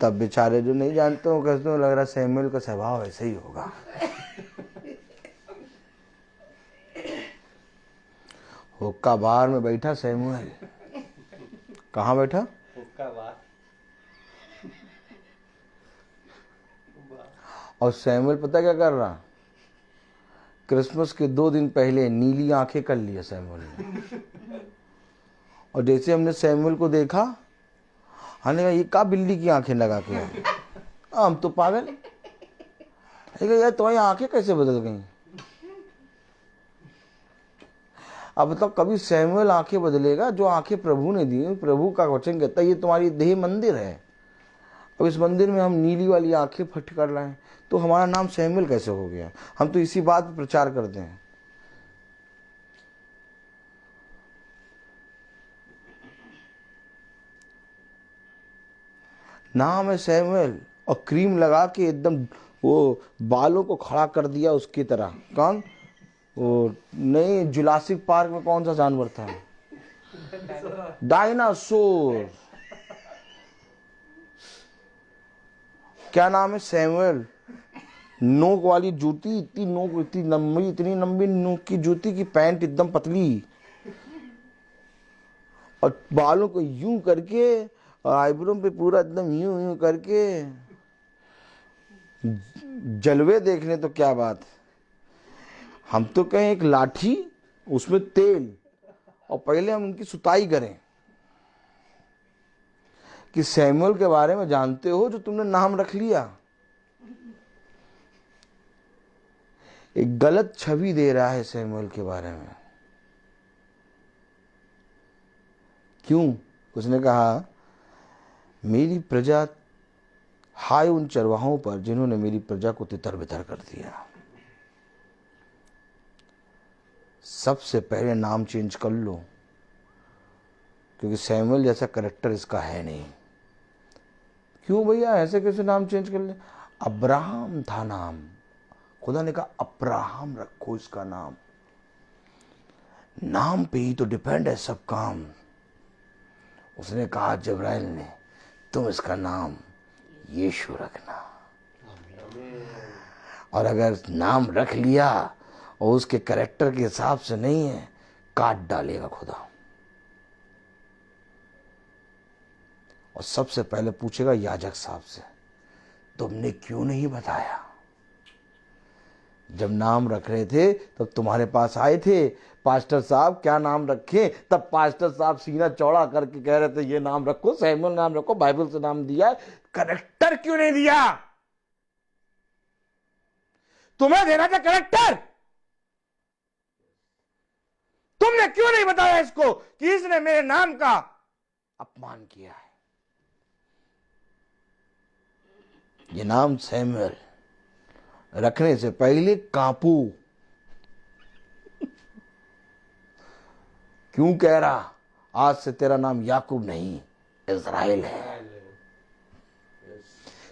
[SPEAKER 1] तब बेचारे जो नहीं जानते हो कहते हो लग रहा सैमुअल का स्वभाव ऐसे ही होगा। हुक्का बार में बैठा सैमुअल। कहाँ बैठा?
[SPEAKER 4] हुक्का बार।
[SPEAKER 1] और सैमुअल पता क्या कर रहा? क्रिसमस के 2 दिन पहले नीली आंखें कर लिया सैमुअल ने। और जैसे हमने सैमुअल को देखा, हमने कहा ये का बिल्ली की आंखें लगा के है? हम तो पागल। यार तुम्हारी आंखें कैसे बदल गई? अब मतलब कभी सैमुअल आंखें बदलेगा? जो आंखें प्रभु ने दी, प्रभु का वचन कहता है ये तुम्हारी देह मंदिर है। अब इस मंदिर में हम नीली वाली आंखें फट कर लाए तो हमारा नाम सैमुअल कैसे हो गया? हम तो इसी बात पर प्रचार करते हैं। नाम है सैमुअल, और क्रीम लगा के एकदम वो बालों को खड़ा कर दिया उसकी तरह। कौन वो? नहीं, जुरासिक पार्क में कौन सा जानवर था? डायनासोर। क्या नाम है? सैमुअल। नोक वाली जूती, इतनी नोक, इतनी लंबी नोक की जूती की पैंट एकदम पतली, और बालों को यूं करके, और आईब्रो पे पूरा एकदम यूं यूं करके। जलवे देखने तो क्या बात है। हम तो कहें एक लाठी, उसमें तेल, और पहले हम उनकी सुताई करें कि सैमुअल के बारे में जानते हो जो तुमने नाम रख लिया। एक गलत छवि दे रहा है सैमुअल के बारे में। क्यों? उसने कहा मेरी प्रजा हाय उन चरवाहों पर जिन्होंने मेरी प्रजा को तितर बितर कर दिया। सबसे पहले नाम चेंज कर लो, क्योंकि सैमुअल जैसा कैरेक्टर इसका है नहीं। क्यों भैया ऐसे कैसे नाम चेंज कर ले? अब्राहम था नाम, खुदा ने कहा अब्राहम रखो इसका नाम। नाम पे ही तो डिपेंड है सब काम। उसने कहा जब्राइल ने तुम इसका नाम यीशु रखना। और अगर नाम रख लिया और उसके कैरेक्टर के हिसाब से नहीं है, काट डालेगा खुदा। और सबसे पहले पूछेगा याजक साहब से तुमने क्यों नहीं बताया? जब नाम रख रहे थे तब तुम्हारे पास आए थे, पास्टर साहब क्या नाम रखें? तब पास्टर साहब सीना चौड़ा करके कह रहे थे ये नाम रखो, सैमुअल नाम रखो, बाइबल से नाम दिया। कैरेक्टर क्यों नहीं दिया? तुम्हें देना था कैरेक्टर। तुमने क्यों नहीं बताया इसको कि इसने मेरे नाम का अपमान किया है? ये नाम सैमुअल रखने से पहले कांपू। क्यों कह रहा, आज से तेरा नाम याकूब नहीं इज़राइल है।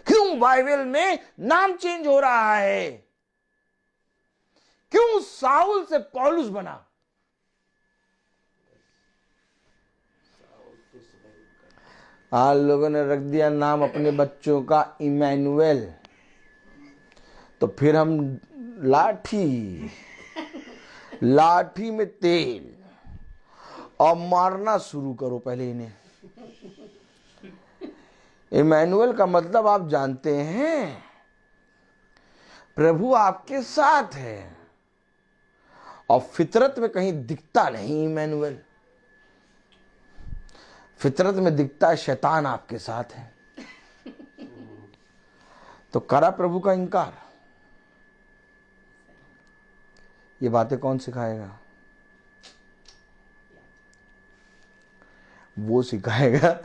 [SPEAKER 1] क्यों बाइबल में नाम चेंज हो रहा है? क्यों साउल से पौलुस बना? आज लोगों ने रख दिया नाम अपने बच्चों का इमैनुएल, तो फिर हम लाठी में तेल और मारना शुरू करो पहले इन्हें। इमैनुएल का मतलब आप जानते हैं, प्रभु आपके साथ है। और फितरत में कहीं दिखता नहीं इमैनुएल, फितरत में दिखता है शैतान आपके साथ है। तो करा प्रभु का इनकार। ये बातें कौन सिखाएगा? वो सिखाएगा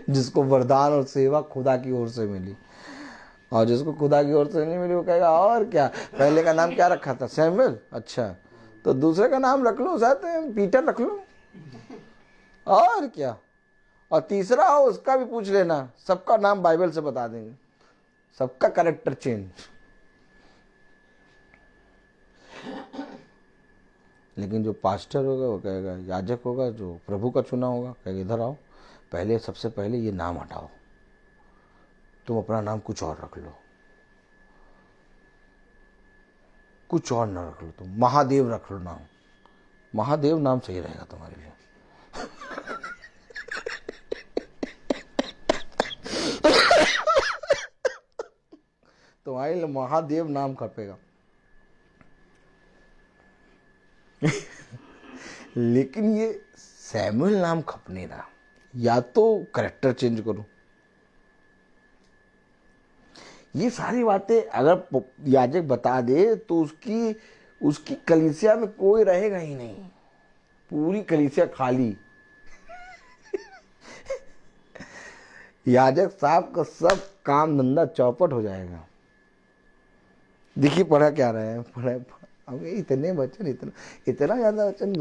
[SPEAKER 1] जिसको वरदान और सेवा खुदा की ओर से मिली। और जिसको खुदा की ओर से नहीं मिली वो कहेगा और क्या, पहले का नाम क्या रखा था? सैमुअल। अच्छा, तो दूसरे का नाम रख लो, साथ पीटर रख लो, और क्या। और तीसरा हो उसका भी पूछ लेना, सबका नाम बाइबल से बता देंगे, सबका कैरेक्टर चेंज। लेकिन जो पास्टर होगा वो कहेगा, याजक होगा जो प्रभु का चुना होगा, कहेगा इधर आओ, पहले सबसे पहले ये नाम हटाओ, तुम अपना नाम कुछ और रख लो, कुछ और ना रख लो, तुम महादेव रख लो नाम। महादेव नाम सही रहेगा तुम्हारे लिए। तुम्हारे लिए महादेव नाम खपेगा। लेकिन ये सैमुअल नाम खपने ना, या तो कैरेक्टर चेंज करो। ये सारी बातें अगर याजक बता दे तो उसकी कलीसिया में कोई रहेगा ही नहीं, पूरी कलीसिया खाली। याजक साहब का सब काम धंधा चौपट हो जाएगा। देखिए पढ़ा क्या रहे हैं, पढ़ा अब इतने वचन, इतना ज्यादा वचन,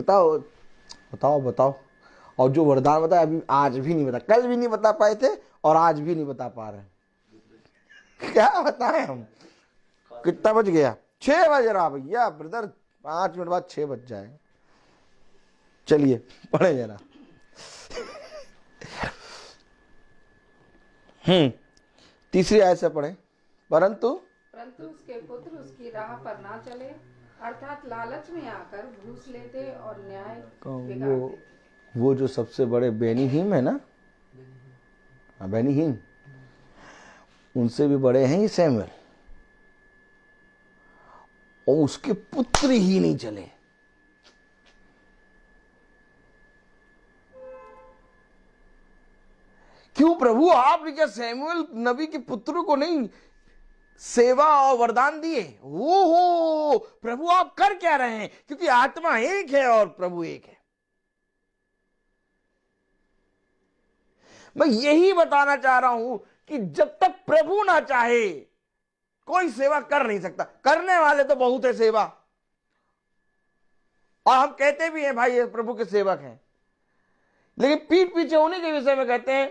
[SPEAKER 1] बताओ। और जो वरदान बताया अभी आज भी नहीं बता, कल भी नहीं बता पाए थे और आज भी नहीं बता पा रहे। क्या बताएं हम? कितना बज गया? 6 बज रहा भैया ब्रदर, 5 मिनट बाद 6 बज जाए। चलिए पढ़े जरा। तीसरी आयत से पढ़े। परंतु
[SPEAKER 2] उसके पुत्र उसकी राह पर ना चले, अर्थात लालच में आकर घूस लेते और न्याय बिगाड़ते।
[SPEAKER 1] वो जो सबसे बड़े बेनीहीम है ना, बेनीहीम, उनसे भी बड़े हैं ये सैमुअल, और उसके पुत्र ही नहीं चले। क्यों प्रभु आपने क्या सैमुअल नबी के पुत्र को नहीं सेवा और वरदान दिए? हो प्रभु आप कर क्या रहे हैं? क्योंकि आत्मा एक है और प्रभु एक है। मैं यही बताना चाह रहा हूं कि जब तक प्रभु ना चाहे कोई सेवा कर नहीं सकता। करने वाले तो बहुत है सेवा, और हम कहते भी हैं भाई ये प्रभु के सेवक हैं, लेकिन पीठ पीछे उन्हीं के विषय में कहते हैं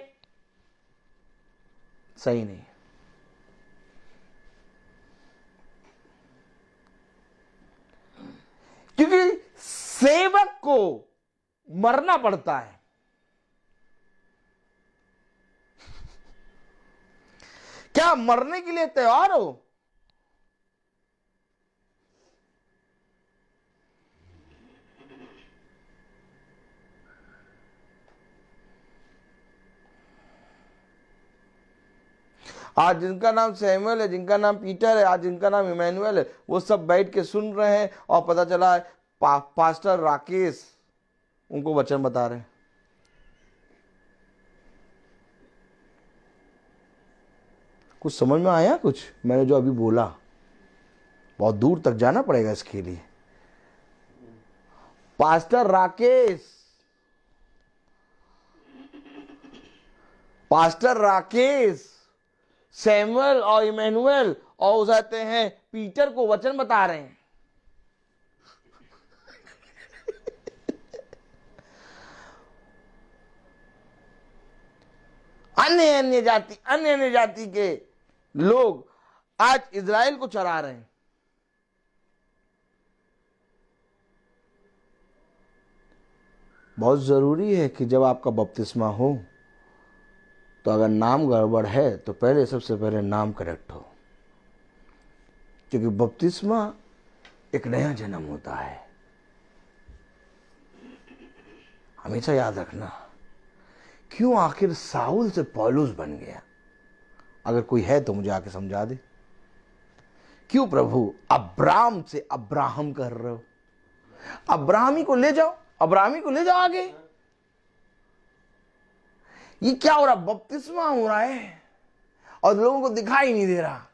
[SPEAKER 1] सही नहीं। क्योंकि सेवक को मरना पड़ता है। क्या मरने के लिए तैयार हो? आज जिनका नाम सैमुअल है, जिनका नाम पीटर है, आज जिनका नाम इमैनुअल है, वो सब बैठ के सुन रहे हैं और पता चला है पास्टर राकेश उनको वचन बता रहे हैं। कुछ समझ में आया? कुछ मैंने जो अभी बोला, बहुत दूर तक जाना पड़ेगा इसके लिए। पास्टर राकेश सैमुअल और इमैनुअल और उस आते हैं पीटर को वचन बता रहे हैं। अन्य अन्य जाति के लोग आज इजराइल को चरा रहे हैं। बहुत जरूरी है कि जब आपका बपतिस्मा हो तो अगर नाम गड़बड़ है तो पहले सबसे पहले नाम करेक्ट हो, क्योंकि बपतिस्मा एक नया जन्म होता है। हमेशा याद रखना, क्यों आखिर साउल से पौलुस बन गया? अगर कोई है तो मुझे आके समझा दे। क्यों प्रभु अब्राम से अब्राहम कर रहे हो? अब्राहमी को ले जाओ, अब्राहमी को ले जाओ आगे। ये क्या हो रहा? बपतिस्मा हो रहा है और लोगों को दिखाई नहीं दे रहा।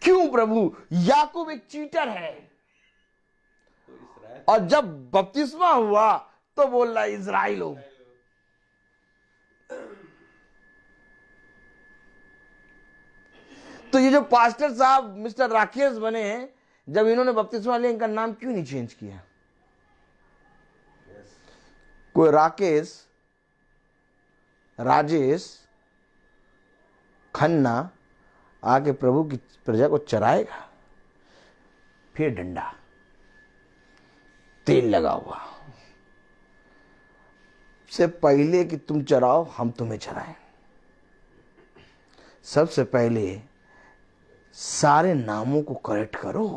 [SPEAKER 1] क्यों प्रभु? याकूब एक चीटर है और जब बपतिस्मा हुआ तो बोल रहा है इजराइल हो। तो ये जो पास्टर साहब मिस्टर राकेश बने हैं, जब इन्होंने बपतिस्मा लिया, इनका नाम क्यों नहीं चेंज किया? कोई राकेश, राजेश, खन्ना आके प्रभु की प्रजा को चराएगा, फिर डंडा, तेल लगा हुआ। से पहले कि तुम चराओ, हम तुम्हें चराएं। सबसे पहले सारे नामों को करेक्ट करो,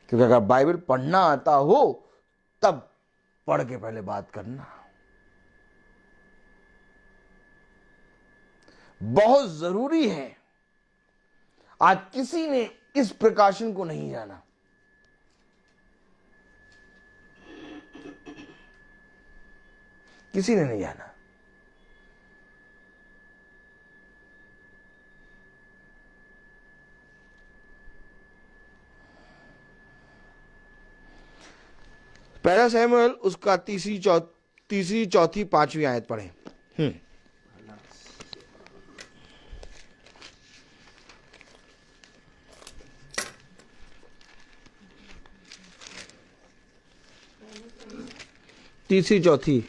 [SPEAKER 1] क्योंकि अगर बाइबल पढ़ना आता हो तब पढ़ के पहले बात करना। बहुत जरूरी है। आज किसी ने इस प्रकाशन को नहीं जाना। किसी ने नहीं जाना। पहला सैमुएल उसका तीसरी चौथी पांचवी आयत पढ़े। तीसरी चौथी।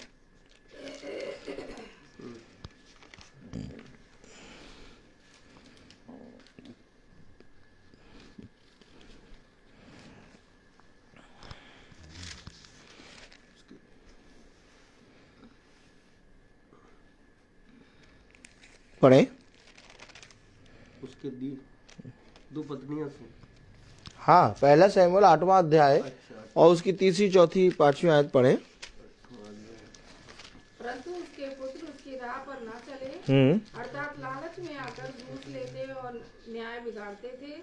[SPEAKER 1] पढ़े।
[SPEAKER 4] उसके दो पत्नियां थी।
[SPEAKER 1] हाँ, पहला सैमुएल 8वां अध्याय और उसकी तीसरी चौथी पांचवी आयत पढ़े।
[SPEAKER 2] परंतु उसके पुत्र उसकी राह पर न चले, अर्थात लालच में आकर घूस लेते और न्याय बिगाड़ते थे।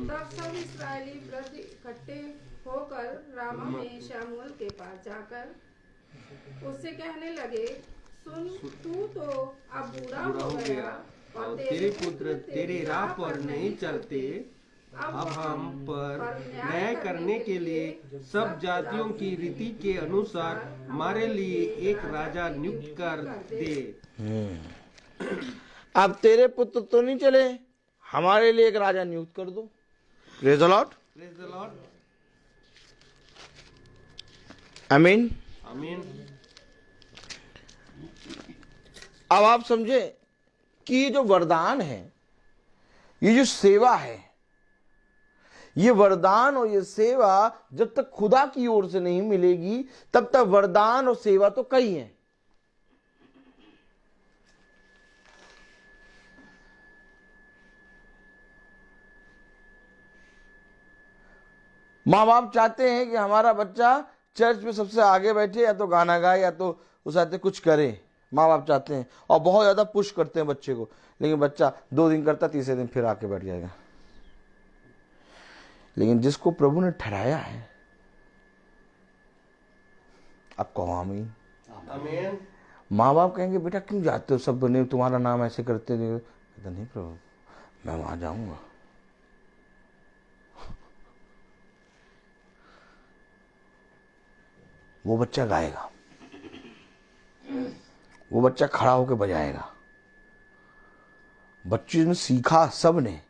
[SPEAKER 2] तब सब इस्राएली वृद्ध इकट्ठे होकर रामा में शमूएल के पास जाकर उससे कहने लगे, सुन, तू तो अब बूढ़ा हो गया
[SPEAKER 4] और तेरे पुत्र तेरे राह पर नहीं चलते। अब हम पर न्याय करने के लिए सब जातियों की रीति के अनुसार हमारे लिए एक राजा नियुक्त कर दे।
[SPEAKER 1] अब तेरे पुत्र तो नहीं चले, हमारे लिए एक राजा नियुक्त कर दो। Praise the Lord.
[SPEAKER 4] Praise the Lord.
[SPEAKER 1] आमीन।
[SPEAKER 4] आमीन।
[SPEAKER 1] अब आप समझे कि ये जो वरदान है, ये जो सेवा है, ये वरदान और ये सेवा जब तक खुदा की ओर से नहीं मिलेगी तब तक वरदान और सेवा तो कई हैं। माँ बाप चाहते हैं कि हमारा बच्चा चर्च में सबसे आगे बैठे, या तो गाना गाए या तो उस आते कुछ करे। माँ बाप चाहते हैं और बहुत ज्यादा पुश करते हैं बच्चे को, लेकिन बच्चा 2 दिन करता, तीसरे दिन फिर आके बैठ जाएगा। लेकिन जिसको प्रभु ने ठहराया है, अब कहो आमीन।
[SPEAKER 4] आमीन।
[SPEAKER 1] माँ बाप कहेंगे बेटा क्यों जाते हो, सब बने तुम्हारा नाम ऐसे करते नहीं प्रभु, मैं वहां जाऊंगा। वो बच्चा गाएगा, वो बच्चा खड़ा होकर बजाएगा, बच्चे ने सीखा सब ने,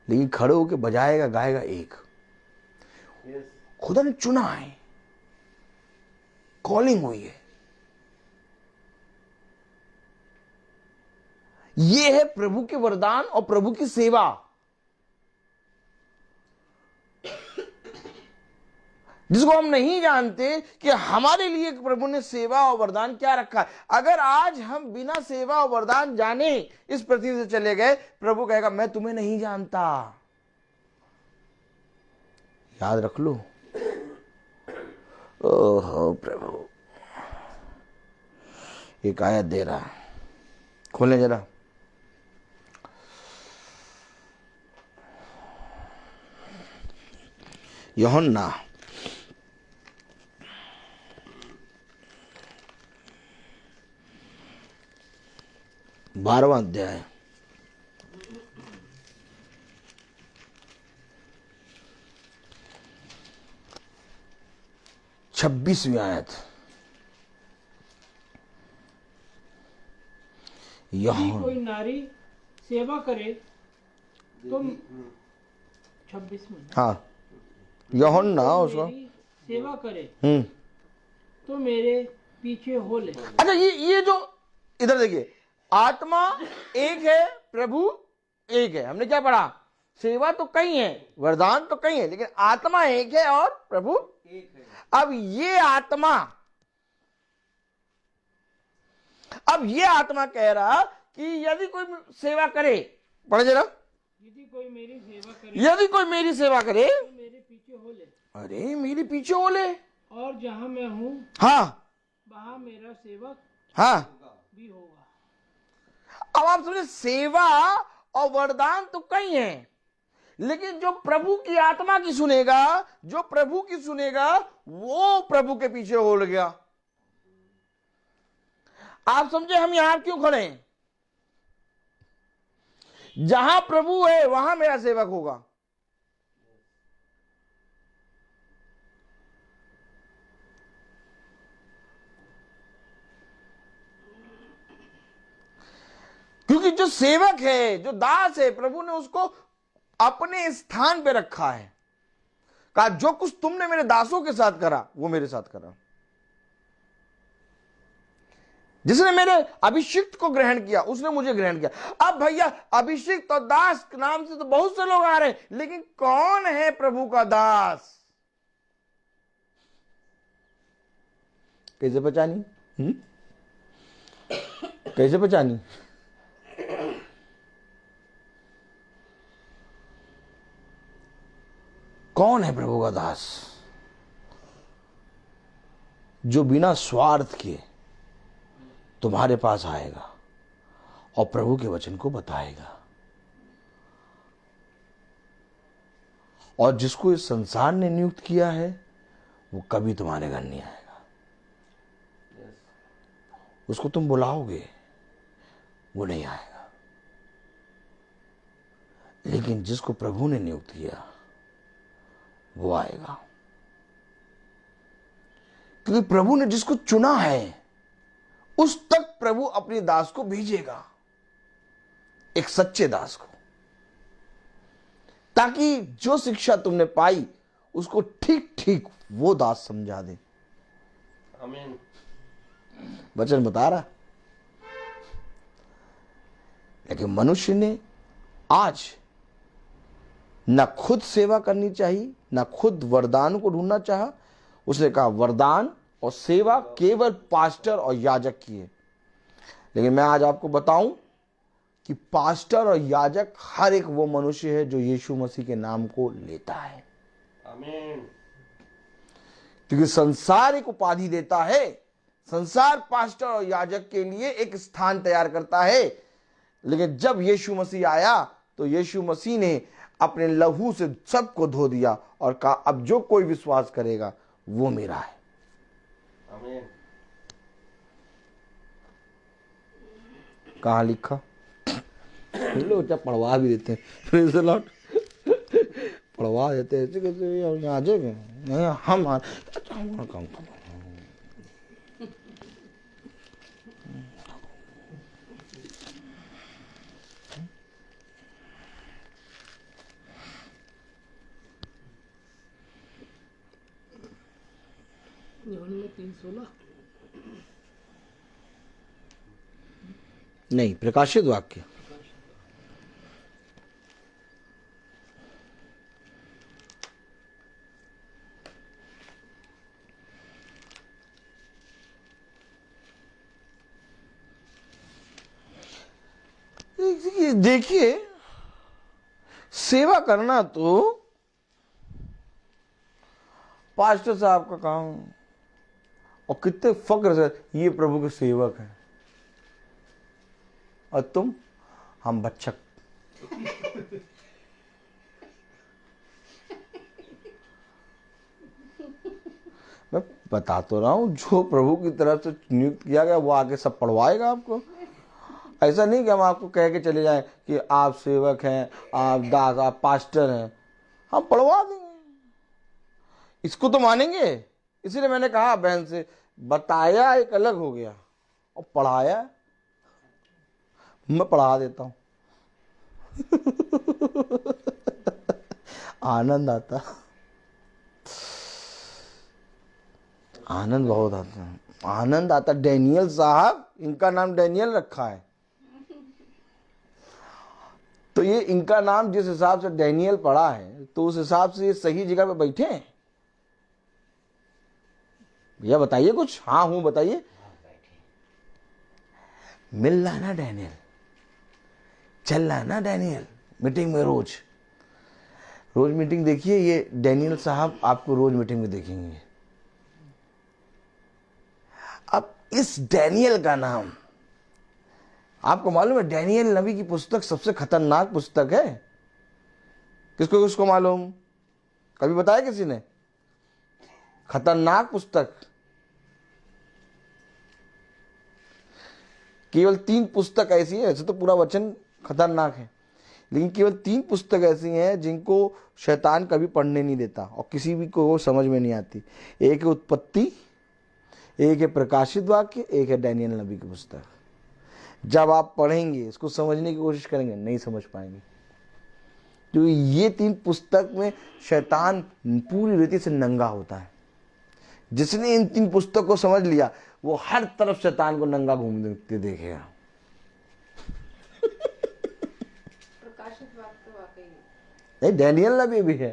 [SPEAKER 1] लेकिन खड़े होके बजाएगा गाएगा एक। खुदा ने चुना है, कॉलिंग हुई है। ये है प्रभु के वरदान और प्रभु की सेवा। जिसको हम नहीं जानते कि हमारे लिए प्रभु ने सेवा और वरदान क्या रखा है। अगर आज हम बिना सेवा और वरदान जाने इस पृथ्वी से चले गए, प्रभु कहेगा मैं तुम्हें नहीं जानता। याद रख लो। ओहो प्रभु, एक आयत दे रहा है, खोलें जरा। यूहन्ना 12वां अध्याय 26वीं आयत।
[SPEAKER 3] यदि कोई नारी सेवा करे तो 26 में,
[SPEAKER 1] हाँ यूहन्ना उसका
[SPEAKER 3] सेवा करे तो मेरे पीछे हो ले।
[SPEAKER 1] अच्छा, ये जो इधर देखिए, आत्मा एक है, प्रभु एक है। हमने क्या पढ़ा? सेवा तो कई है, वरदान तो कई है, लेकिन आत्मा एक है और प्रभु
[SPEAKER 4] एक है।
[SPEAKER 1] अब ये आत्मा कह रहा कि यदि कोई सेवा करे, पढ़े जरा,
[SPEAKER 3] यदि कोई मेरी सेवा करे
[SPEAKER 1] यदि कोई मेरी सेवा करे
[SPEAKER 3] तो मेरे पीछे हो ले,
[SPEAKER 1] अरे मेरे पीछे हो ले।
[SPEAKER 3] और जहाँ मैं हूँ
[SPEAKER 1] हाँ
[SPEAKER 3] वहाँ मेरा सेवक
[SPEAKER 1] हाँ,
[SPEAKER 3] भी होगा।
[SPEAKER 1] अब आप समझे, सेवा और वरदान तो कई हैं, लेकिन जो प्रभु की आत्मा की सुनेगा, जो प्रभु की सुनेगा, वो प्रभु के पीछे हो गया। आप समझे हम यहां क्यों खड़े हैं? जहां प्रभु है वहां मेरा सेवक होगा। क्योंकि जो सेवक है, जो दास है, प्रभु ने उसको अपने स्थान पे रखा है। कहा जो कुछ तुमने मेरे दासों के साथ करा वो मेरे साथ करा। जिसने मेरे अभिषिक्त को ग्रहण किया उसने मुझे ग्रहण किया। अब भैया, अभिषिक्त और दास नाम से तो बहुत से लोग आ रहे हैं, लेकिन कौन है प्रभु का दास? कैसे पहचानी? कैसे पहचानी? कौन है प्रभु का दास? जो बिना स्वार्थ के तुम्हारे पास आएगा और प्रभु के वचन को बताएगा, और जिसको इस संसार ने नियुक्त किया है वो कभी तुम्हारे घर नहीं आएगा। उसको तुम बुलाओगे वो नहीं आएगा, लेकिन जिसको प्रभु ने नियुक्त किया वो आएगा। क्योंकि प्रभु ने जिसको चुना है उस तक प्रभु अपने दास को भेजेगा, एक सच्चे दास को, ताकि जो शिक्षा तुमने पाई उसको ठीक ठीक वो दास समझा दे।
[SPEAKER 4] आमीन।
[SPEAKER 1] वचन बता रहा। लेकिन मनुष्य ने आज न खुद सेवा करनी चाहिए, न खुद वरदान को ढूंढना चाहा। उसने कहा वरदान और सेवा केवल पास्टर और याजक की है। लेकिन मैं आज आपको बताऊं कि पास्टर और याजक हर एक वो मनुष्य है जो यीशु मसीह के नाम को लेता है।
[SPEAKER 4] आमीन।
[SPEAKER 1] क्योंकि संसार एक उपाधि देता है, संसार पास्टर और याजक के लिए एक स्थान तैयार करता है, लेकिन जब यीशु मसीह आया तो यीशु मसीह ने अपने लहू से सबको धो दिया और कहा अब जो कोई विश्वास करेगा वो मेरा है।
[SPEAKER 4] आमीन।
[SPEAKER 1] कहाँ लिखा? लो बच्चा पढ़वा भी देते हैं, प्रेज़ द लॉर्ड, पढ़वा देते हैं। ऐसे कैसे आ जाएंगे? नहीं हम अच्छा काम करो।
[SPEAKER 3] यूहन्ना 3:16।
[SPEAKER 1] नहीं, प्रकाशित वाक्य। देखिए, सेवा करना तो पास्टर साहब का काम, और कितने फक्र से ये प्रभु के सेवक हैं, और तुम हम बच्चक। मैं बता तो रहा हूं, जो प्रभु की तरफ से नियुक्त किया गया वो आगे सब पढ़वाएगा आपको। ऐसा नहीं कि हम आपको कह के चले जाएं कि आप सेवक हैं, आप दास, आप पास्टर हैं, हम पढ़वा देंगे। इसको तो मानेंगे। इसीलिए मैंने कहा बहन से, बताया एक अलग हो गया और पढ़ाया मैं पढ़ा देता हूं। आनंद आता, आनंद बहुत आता है, आनंद आता। डैनियल साहब, इनका नाम डैनियल रखा है, तो ये इनका नाम जिस हिसाब से डैनियल पड़ा है, तो उस हिसाब से ये सही जगह पे बैठे हैं। भैया बताइए कुछ। हाँ हूं, बताइए। मिल रहा ना डैनियल, चल रहा ना डैनियल मीटिंग में, रोज रोज मीटिंग देखिए। ये डैनियल साहब आपको रोज मीटिंग में देखेंगे। अब इस डैनियल का नाम आपको मालूम है, डैनियल नबी की पुस्तक सबसे खतरनाक पुस्तक है। किसको किसको मालूम? कभी बताया किसी ने? खतरनाक पुस्तक। केवल 3 पुस्तक ऐसी है, ऐसे तो पूरा वचन खतरनाक है, लेकिन केवल 3 पुस्तक ऐसी हैं जिनको शैतान कभी पढ़ने नहीं देता और किसी भी को समझ में नहीं आती। एक है उत्पत्ति, एक है प्रकाशित वाक्य, एक है डैनियल नबी की पुस्तक। जब आप पढ़ेंगे, इसको समझने की कोशिश करेंगे, नहीं समझ पाएंगे, क्योंकि ये 3 पुस्तक में शैतान पूरी रीति से नंगा होता है। जिसने इन 3 पुस्तक को समझ लिया, वो हर तरफ शैतान को नंगा घूमते देखेगा।
[SPEAKER 2] प्रकाशित वाक्य तो वाकई
[SPEAKER 1] नहीं, डैनियल नबी भी है,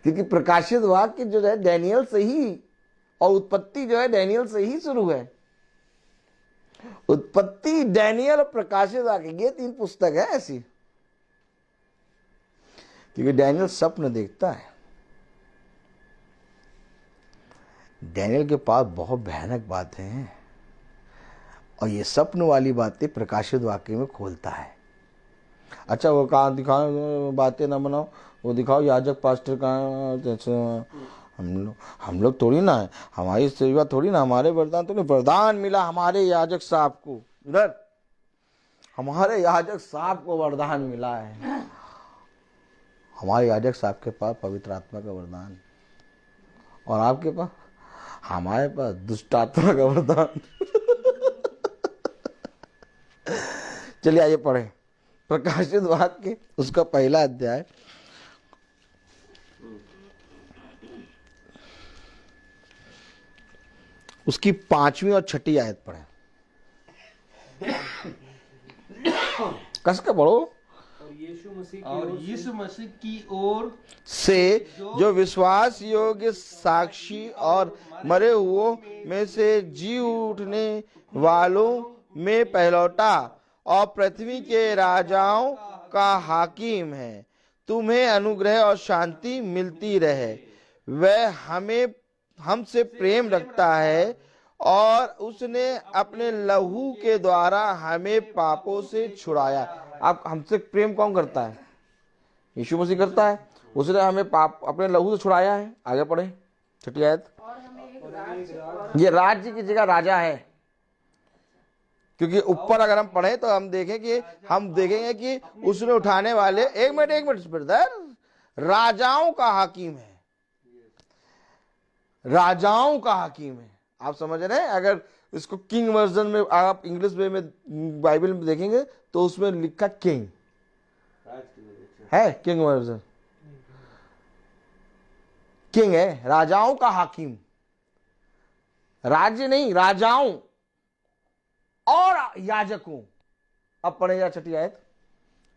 [SPEAKER 1] क्योंकि प्रकाशित वाक्य जो है डैनियल से ही, और उत्पत्ति जो है डैनियल से ही शुरू है। उत्पत्ति, डैनियल और प्रकाशित वाक्य, ये 3 पुस्तक है ऐसी। क्योंकि डैनियल स्वप्न देखता है। डैनियल के पास बहुत भयानक बातें हैं, और ये स्वप्न वाली बातें प्रकाशित वाक्य में खोलता है। अच्छा, वो कहाँ दिखाओ, बातें ना बनाओ, वो दिखाओ याजक पास्टर कहाँ। जैसे हम लोग थोड़ी ना है, हमारी सेवा थोड़ी ना, हमारे वरदान तो नहीं। वरदान मिला हमारे याजक साहब को, इधर हमारे याजक साहब को वरदान मिला है। हमारे याजक साहब के पास पवित्र आत्मा का वरदान, और आपके पास, हमारे पास दुष्ट आत्मा का वरदान। चलिए आइए पढ़ें प्रकाशित वाक्य, उसका पहला अध्याय, उसकी 5वीं और 6ठी आयत पढ़ें। कस के पढ़ो।
[SPEAKER 4] और यीशु मसीह की ओर
[SPEAKER 1] से जो विश्वास योग्य साक्षी और मरे हुओं में से जी उठने वालों में पहलौटा और पृथ्वी के राजाओं का हाकिम है, तुम्हें अनुग्रह और शांति मिलती रहे। वह हमसे प्रेम रखता है और उसने अपने लहू के द्वारा हमें पापों से छुड़ाया। आप हमसे प्रेम कौन करता है? यीशु मसीह करता है। उसने हमें पाप अपने लहू से छुड़ाया है। आगे पढ़े 6ठी आयत। ये राज्य की जगह राजा है, क्योंकि ऊपर अगर हम पढ़े तो हम देखेंगे कि उसने उठाने वाले, एक मिनट ब्रदर, राजाओं का हाकिम है, राजाओं का हाकिम है। आप समझ रहे हैं? अगर इसको किंग वर्जन में, आप इंग्लिश में बाइबल में देखेंगे तो उसमें लिखा किंग है, किंग वर्जन, किंग है, राजाओं का हाकिम। राज्य नहीं, राजाओं और याजकों। अब पढ़े जा छठी आयत।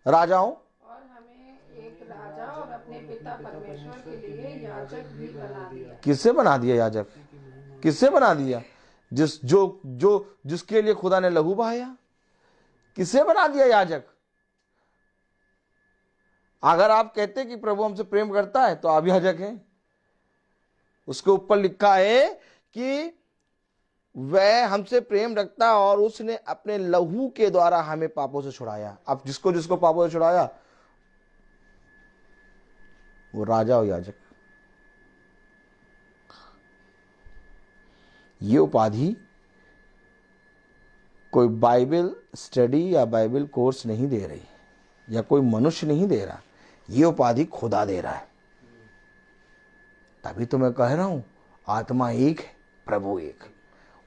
[SPEAKER 1] राजाओं
[SPEAKER 2] और हमें एक राजा और अपने पिता परमेश्वर के लिए याजक भी बना दिया।
[SPEAKER 1] किससे बना दिया याजक? किससे बना दिया? जिसके लिए खुदा ने लहू बहाया, किससे बना दिया याजक? अगर आप कहते कि प्रभु हमसे प्रेम करता है तो आप याजक हैं। उसके ऊपर लिखा है कि वह हमसे प्रेम रखता और उसने अपने लहू के द्वारा हमें पापों से छुड़ाया। अब जिसको जिसको पापों से छुड़ाया वो राजा और याजक। ये उपाधि कोई बाइबल स्टडी या बाइबल कोर्स नहीं दे रही, या कोई मनुष्य नहीं दे रहा, ये उपाधि खुदा दे रहा है। तभी तो मैं कह रहा हूं आत्मा एक है, प्रभु एक है।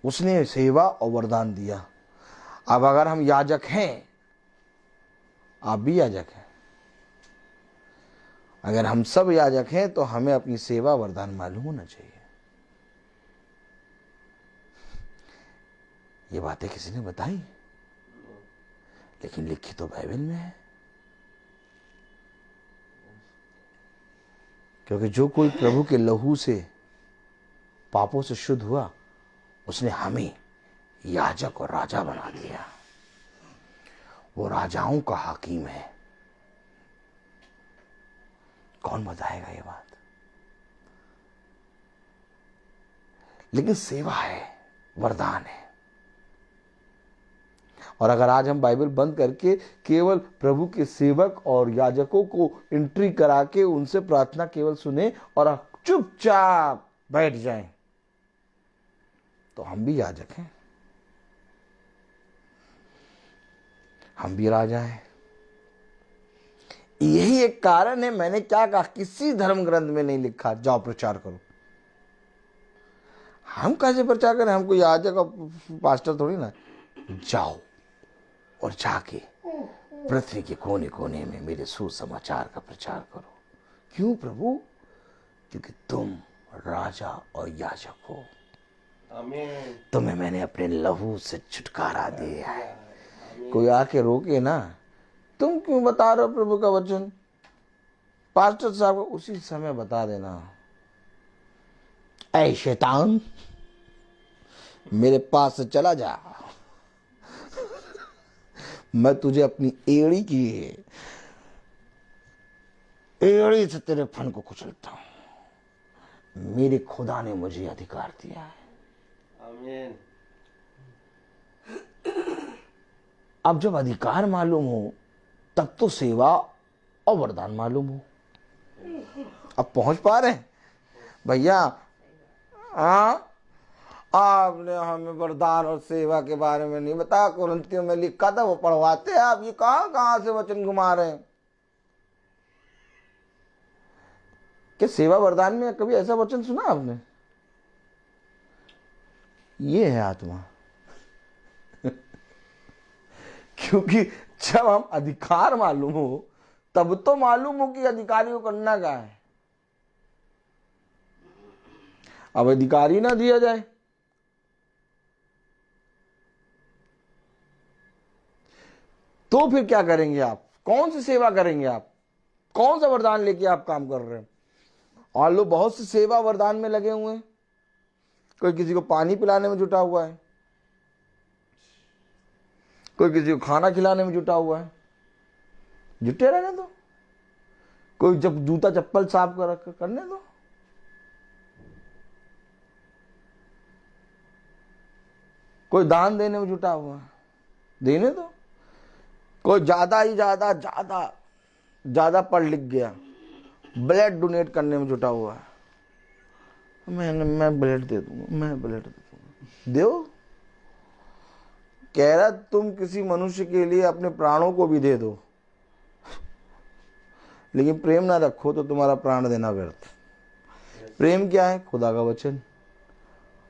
[SPEAKER 1] उसने सेवा और वरदान दिया। अब अगर हम याजक हैं, आप भी याजक हैं, अगर हम सब याजक हैं तो हमें अपनी सेवा वरदान मालूम होना चाहिए। ये बातें किसी ने बताई, लेकिन लिखी तो बाइबल में है। क्योंकि जो कोई प्रभु के लहू से पापों से शुद्ध हुआ, उसने हमें याजक और राजा बना दिया। वो राजाओं का हाकिम है। कौन बताएगा ये बात? लेकिन सेवा है, वरदान है। और अगर आज हम बाइबल बंद करके केवल प्रभु के सेवक और याजकों को एंट्री करा के उनसे प्रार्थना केवल सुने और चुपचाप बैठ जाएं, तो हम भी याजक हैं, हम भी राजा हैं। यही एक कारण है, मैंने क्या कहा, किसी धर्म ग्रंथ में नहीं लिखा जाओ प्रचार करो। हम कैसे प्रचार करें? हमको याजक और पास्टर थोड़ी ना। जाओ और जाके पृथ्वी के कोने कोने में मेरे सुसमाचार का प्रचार करो। क्यों प्रभु? क्योंकि तुम राजा और याजक हो।
[SPEAKER 4] आमीन।
[SPEAKER 1] तुम्हें मैंने अपने लहू से छुटकारा दिया है। कोई आके रोके ना, तुम क्यों बता रहे हो प्रभु का वचन? पास्टर साहब को उसी समय बता देना, ऐ शैतान मेरे पास से चला जा, मैं तुझे अपनी एड़ी से तेरे फन को कुचलता हूं। मेरे खुदा ने मुझे अधिकार दिया है।
[SPEAKER 4] आमीन।
[SPEAKER 1] अब जब अधिकार मालूम हो तब तो सेवा और वरदान मालूम हो। अब पहुंच पा रहे हैं भैया? आपने हमें वरदान और सेवा के बारे में नहीं बताया। कुरिन्थियों में लिखा था, वो पढ़वाते हैं। आप ये कहां से वचन घुमा रहे हैं? क्या सेवा वरदान में कभी ऐसा वचन सुना आपने? ये है आत्मा। क्योंकि जब हम अधिकार मालूम हो तब तो मालूम हो कि अधिकारी को करना क्या है। अब अधिकारी ना दिया जाए तो फिर क्या करेंगे आप? कौन सी सेवा करेंगे आप? कौन सा वरदान लेके आप काम कर रहे हैं? और लोग बहुत से सेवा वरदान में लगे हुए हैं। कोई किसी को पानी पिलाने में जुटा हुआ है, कोई किसी को खाना खिलाने में जुटा हुआ है। जुटे रहने दो। कोई जब जूता चप्पल साफ करने दो। कोई दान देने में जुटा हुआ है, देने दो। कोई ज्यादा ही ज्यादा पढ़ लिख गया, ब्लड डोनेट करने में जुटा हुआ है। मैं ब्लड दे दूंगा, दो। कह रहा तुम किसी मनुष्य के लिए अपने प्राणों को भी दे दो, लेकिन प्रेम ना रखो तो तुम्हारा प्राण देना व्यर्थ। प्रेम क्या है? खुदा का वचन।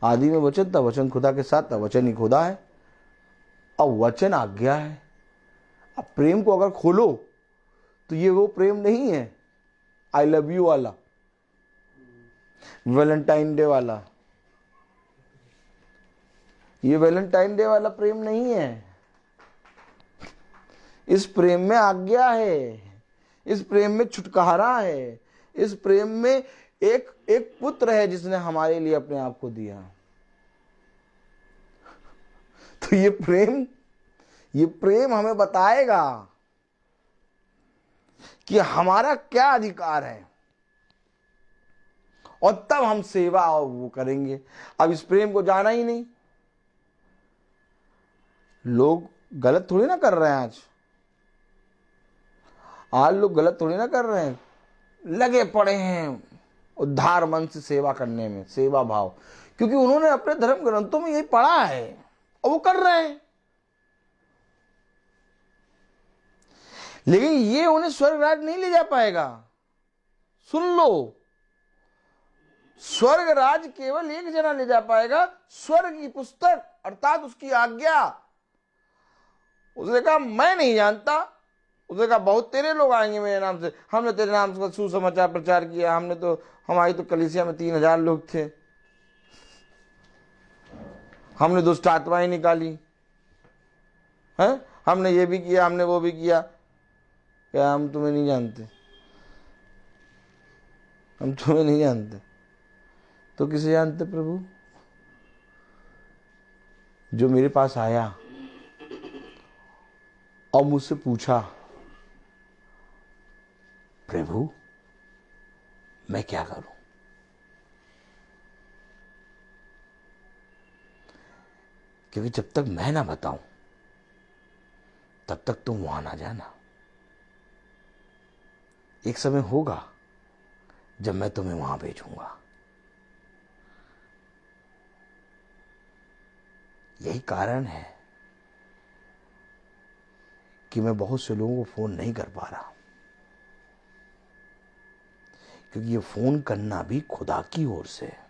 [SPEAKER 1] आदि में वचन था, वचन खुदा के साथ था, वचन ही खुदा है, और वचन आज्ञा है। अब प्रेम को अगर खोलो तो ये वो प्रेम नहीं है आई लव यू वाला, वैलेंटाइन डे वाला। ये वैलेंटाइन डे वाला प्रेम नहीं है। इस प्रेम में आज्ञा है, इस प्रेम में छुटकारा है, इस प्रेम में एक एक पुत्र है जिसने हमारे लिए अपने आप को दिया। तो ये प्रेम हमें बताएगा कि हमारा क्या अधिकार है, और तब हम सेवा और वो करेंगे। अब इस प्रेम को जाना ही नहीं। लोग गलत थोड़ी ना कर रहे हैं, आज लोग गलत थोड़ी ना कर रहे हैं, लगे पड़े हैं उद्धार मन से सेवा करने में, सेवा भाव, क्योंकि उन्होंने अपने धर्म ग्रंथों में यही पढ़ा है और वो कर रहे हैं। लेकिन ये उन्हें स्वर्ग राज नहीं ले जा पाएगा। सुन लो, स्वर्ग राज केवल एक जना ले जा पाएगा, स्वर्ग की पुस्तक अर्थात उसकी आज्ञा। उसने कहा मैं नहीं जानता, उसने कहा बहुत तेरे लोग आएंगे मेरे नाम से, हमने तेरे नाम से सुसमाचार प्रचार किया, हमारी तो कलीसिया में 3000 लोग थे, हमने दुष्ट आत्माएं निकाली है, हमने ये भी किया, हमने वो भी किया। क्या हम तुम्हें नहीं जानते? हम तुम्हें नहीं जानते तो किसे जानते प्रभु? जो मेरे पास आया और मुझसे पूछा, प्रभु मैं क्या करूं? क्योंकि जब तक मैं ना बताऊं तब तक तुम वहां ना जाना। एक समय होगा जब मैं तुम्हें वहां भेजूंगा। यही कारण है कि मैं बहुत से लोगों को फोन नहीं कर पा रहा, क्योंकि ये फोन करना भी खुदा की ओर से है।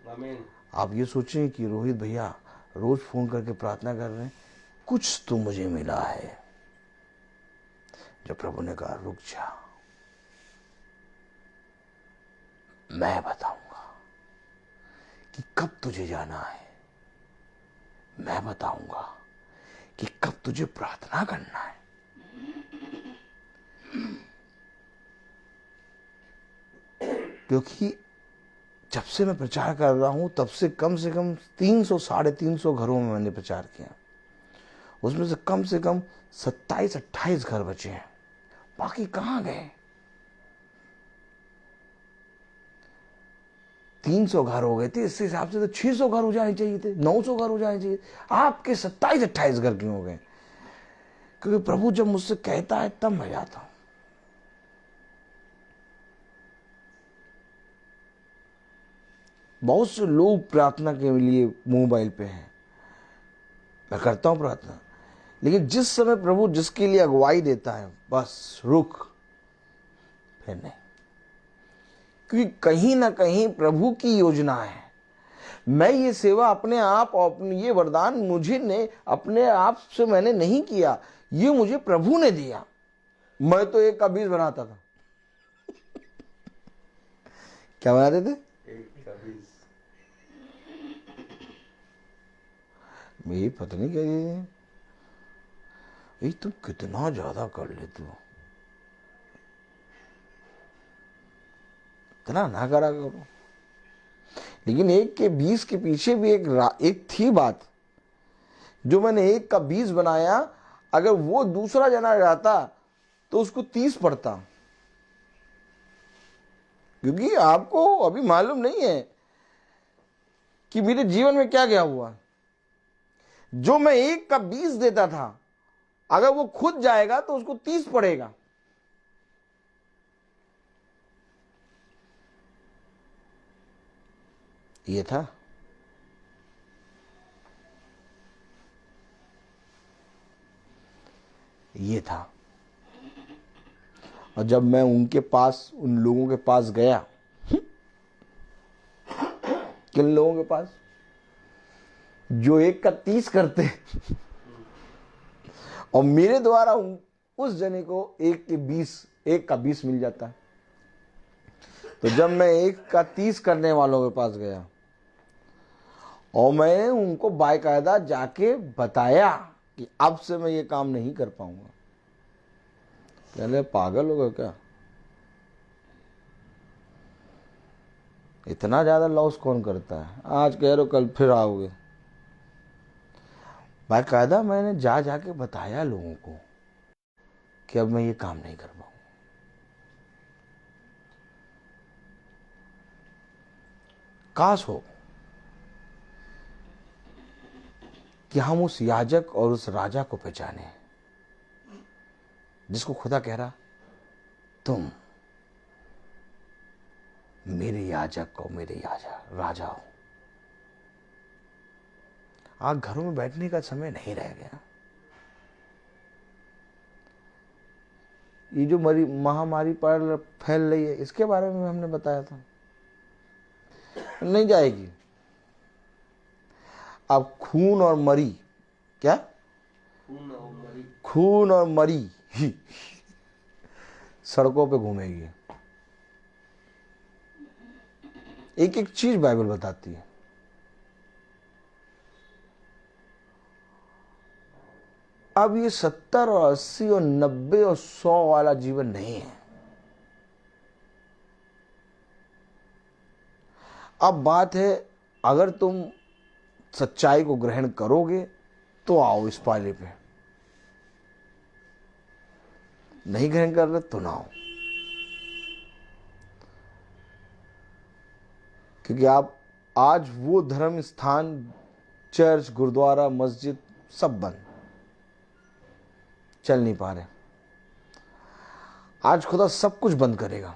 [SPEAKER 4] आमीन।
[SPEAKER 1] आप ये सोचें कि रोहित भैया रोज फोन करके प्रार्थना कर रहे हैं, कुछ तो मुझे मिला है। जब प्रभु ने कहा रुक जा, मैं बताऊंगा कि कब तुझे जाना है, मैं बताऊंगा कि कब तुझे प्रार्थना करना है। क्योंकि जब से मैं प्रचार कर रहा हूं तब से कम 300-350 घरों में मैंने प्रचार किया। उसमें से कम 27-28 घर बचे हैं, बाकी कहां गए? 300 घर हो गए थे, इस हिसाब से तो 600 घर हो जाने चाहिए थे, 900 घर हो जाने चाहिए। आपके 27-28 घर क्यों हो गए? क्योंकि प्रभु जब मुझसे कहता है तब मैं जाता हूं। बहुत से लोग प्रार्थना के लिए मोबाइल पे हैं, मैं करता हूं प्रार्थना, लेकिन जिस समय प्रभु जिसके लिए अगुवाई देता है बस रुक, फिर नहीं। क्योंकि कहीं ना कहीं प्रभु की योजना है। मैं ये सेवा अपने आप और अपनी ये वरदान मुझे ने अपने आप से मैंने नहीं किया, ये मुझे प्रभु ने दिया। मैं तो 1 का 20 बनाता था। क्या बनाते थे?
[SPEAKER 4] 1 का 20।
[SPEAKER 1] मेरी पत्नी कह रही है तुम कितना ज्यादा कर लेते हो, इतना ना करा करो। लेकिन 1 के 20 के पीछे भी एक थी बात। जो मैंने 1 का 20 बनाया, अगर वो दूसरा जना जाता तो उसको 30 पड़ता। क्योंकि आपको अभी मालूम नहीं है कि मेरे जीवन में क्या क्या हुआ। जो मैं 1 का 20 देता था, अगर वो खुद जाएगा तो उसको 30 पड़ेगा। ये था। ये था। और जब मैं उनके पास, उन लोगों के पास गया, किन लोगों के पास? जो 1 का 30 करते और मेरे द्वारा उस जने को 1 का 20 मिल जाता है। तो जब मैं 1 का 30 करने वालों के पास गया और मैं उनको बाकायदा जाके बताया कि अब से मैं ये काम नहीं कर पाऊंगा। पहले पागल हो गए क्या? इतना ज्यादा लॉस कौन करता है? आज कह रहे हो कल फिर आओगे। बाकायदा मैंने जाके बताया लोगों को कि अब मैं ये काम नहीं कर पाऊंगा। काश हो कि हम उस याजक और उस राजा को पहचाने जिसको खुदा कह रहा तुम मेरे याजक हो, मेरे राजा हो। आज घरों में बैठने का समय नहीं रह गया। ये जो महामारी फैल रही है, इसके बारे में हमने बताया था, नहीं जाएगी। अब खून और मरी, क्या खून और मरी सड़कों पे घूमेगी। एक एक चीज बाइबल बताती है। अब ये 70 और 80 और 90 और 100 वाला जीवन नहीं है। अब बात है, अगर तुम सच्चाई को ग्रहण करोगे तो आओ इस पाले पे, नहीं ग्रहण कर रहे तो ना आओ। क्योंकि आप आज वो धर्म स्थान, चर्च, गुरुद्वारा, मस्जिद सब बंद, चल नहीं पा रहे। आज खुदा सब कुछ बंद करेगा।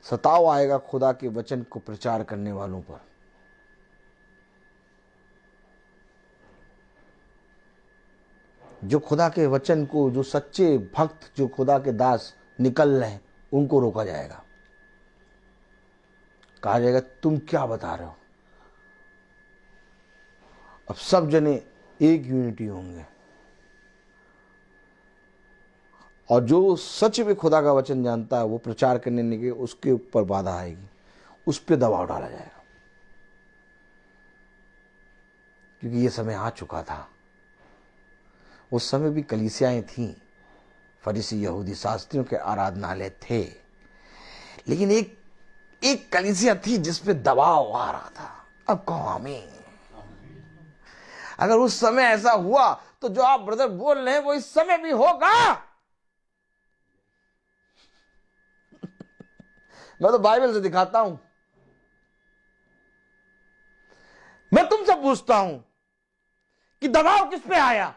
[SPEAKER 1] सताव आएगा खुदा के वचन को प्रचार करने वालों पर। जो खुदा के वचन को, जो सच्चे भक्त, जो खुदा के दास निकल रहे हैं, उनको रोका जाएगा। कहा जाएगा तुम क्या बता रहे हो। अब सब जने एक यूनिटी होंगे, और जो सच में खुदा का वचन जानता है वो प्रचार करने के उसके ऊपर बाधा आएगी, उस पर दबाव डाला जाएगा। क्योंकि ये समय आ चुका था। उस समय भी कलीसियाएं थीं, फरीसी यहूदी शास्त्रियों के आराधनालय थे, लेकिन एक कलीसिया थी जिस पे दबाव आ रहा था। अब कहो आमीन। अगर उस समय ऐसा हुआ तो जो आप ब्रदर बोल रहे हैं वो इस समय भी होगा। मैं तो बाइबल से दिखाता हूं। मैं तुमसे पूछता हूं कि दबाव किस पे आया?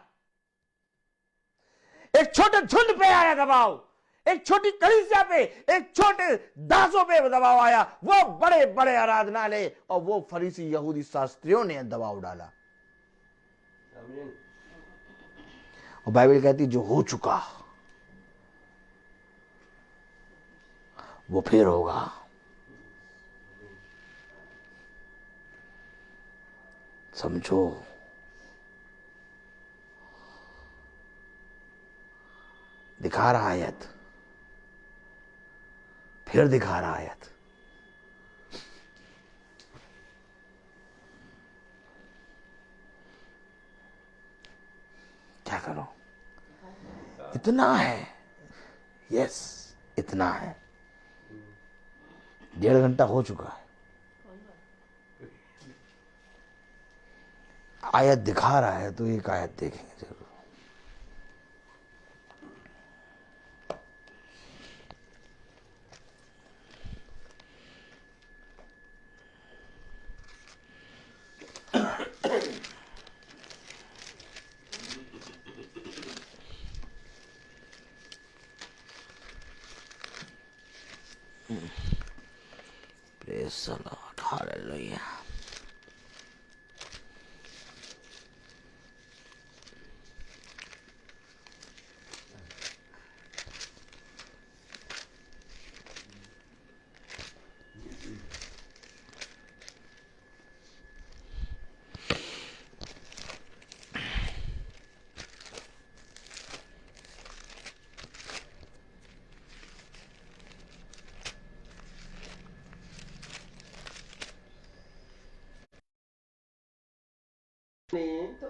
[SPEAKER 1] एक छोटे झुंड पे आया दबाव, एक छोटी कलीसिया पे, एक छोटे दासों पे दबाव आया। वो बड़े बड़े आराधनालय और वो फरीसी यहूदी शास्त्रियों ने दबाव डाला। और बाइबल कहती जो हो चुका वो फिर होगा। समझो, दिखा रहा आयत, फिर दिखा रहा आयत। क्या करो? इतना है, यस इतना है। 1.5 घंटा हो चुका है। आयत दिखा रहा है तो एक आयत देखेंगे जरूर। Praise the Lord. Hallelujah.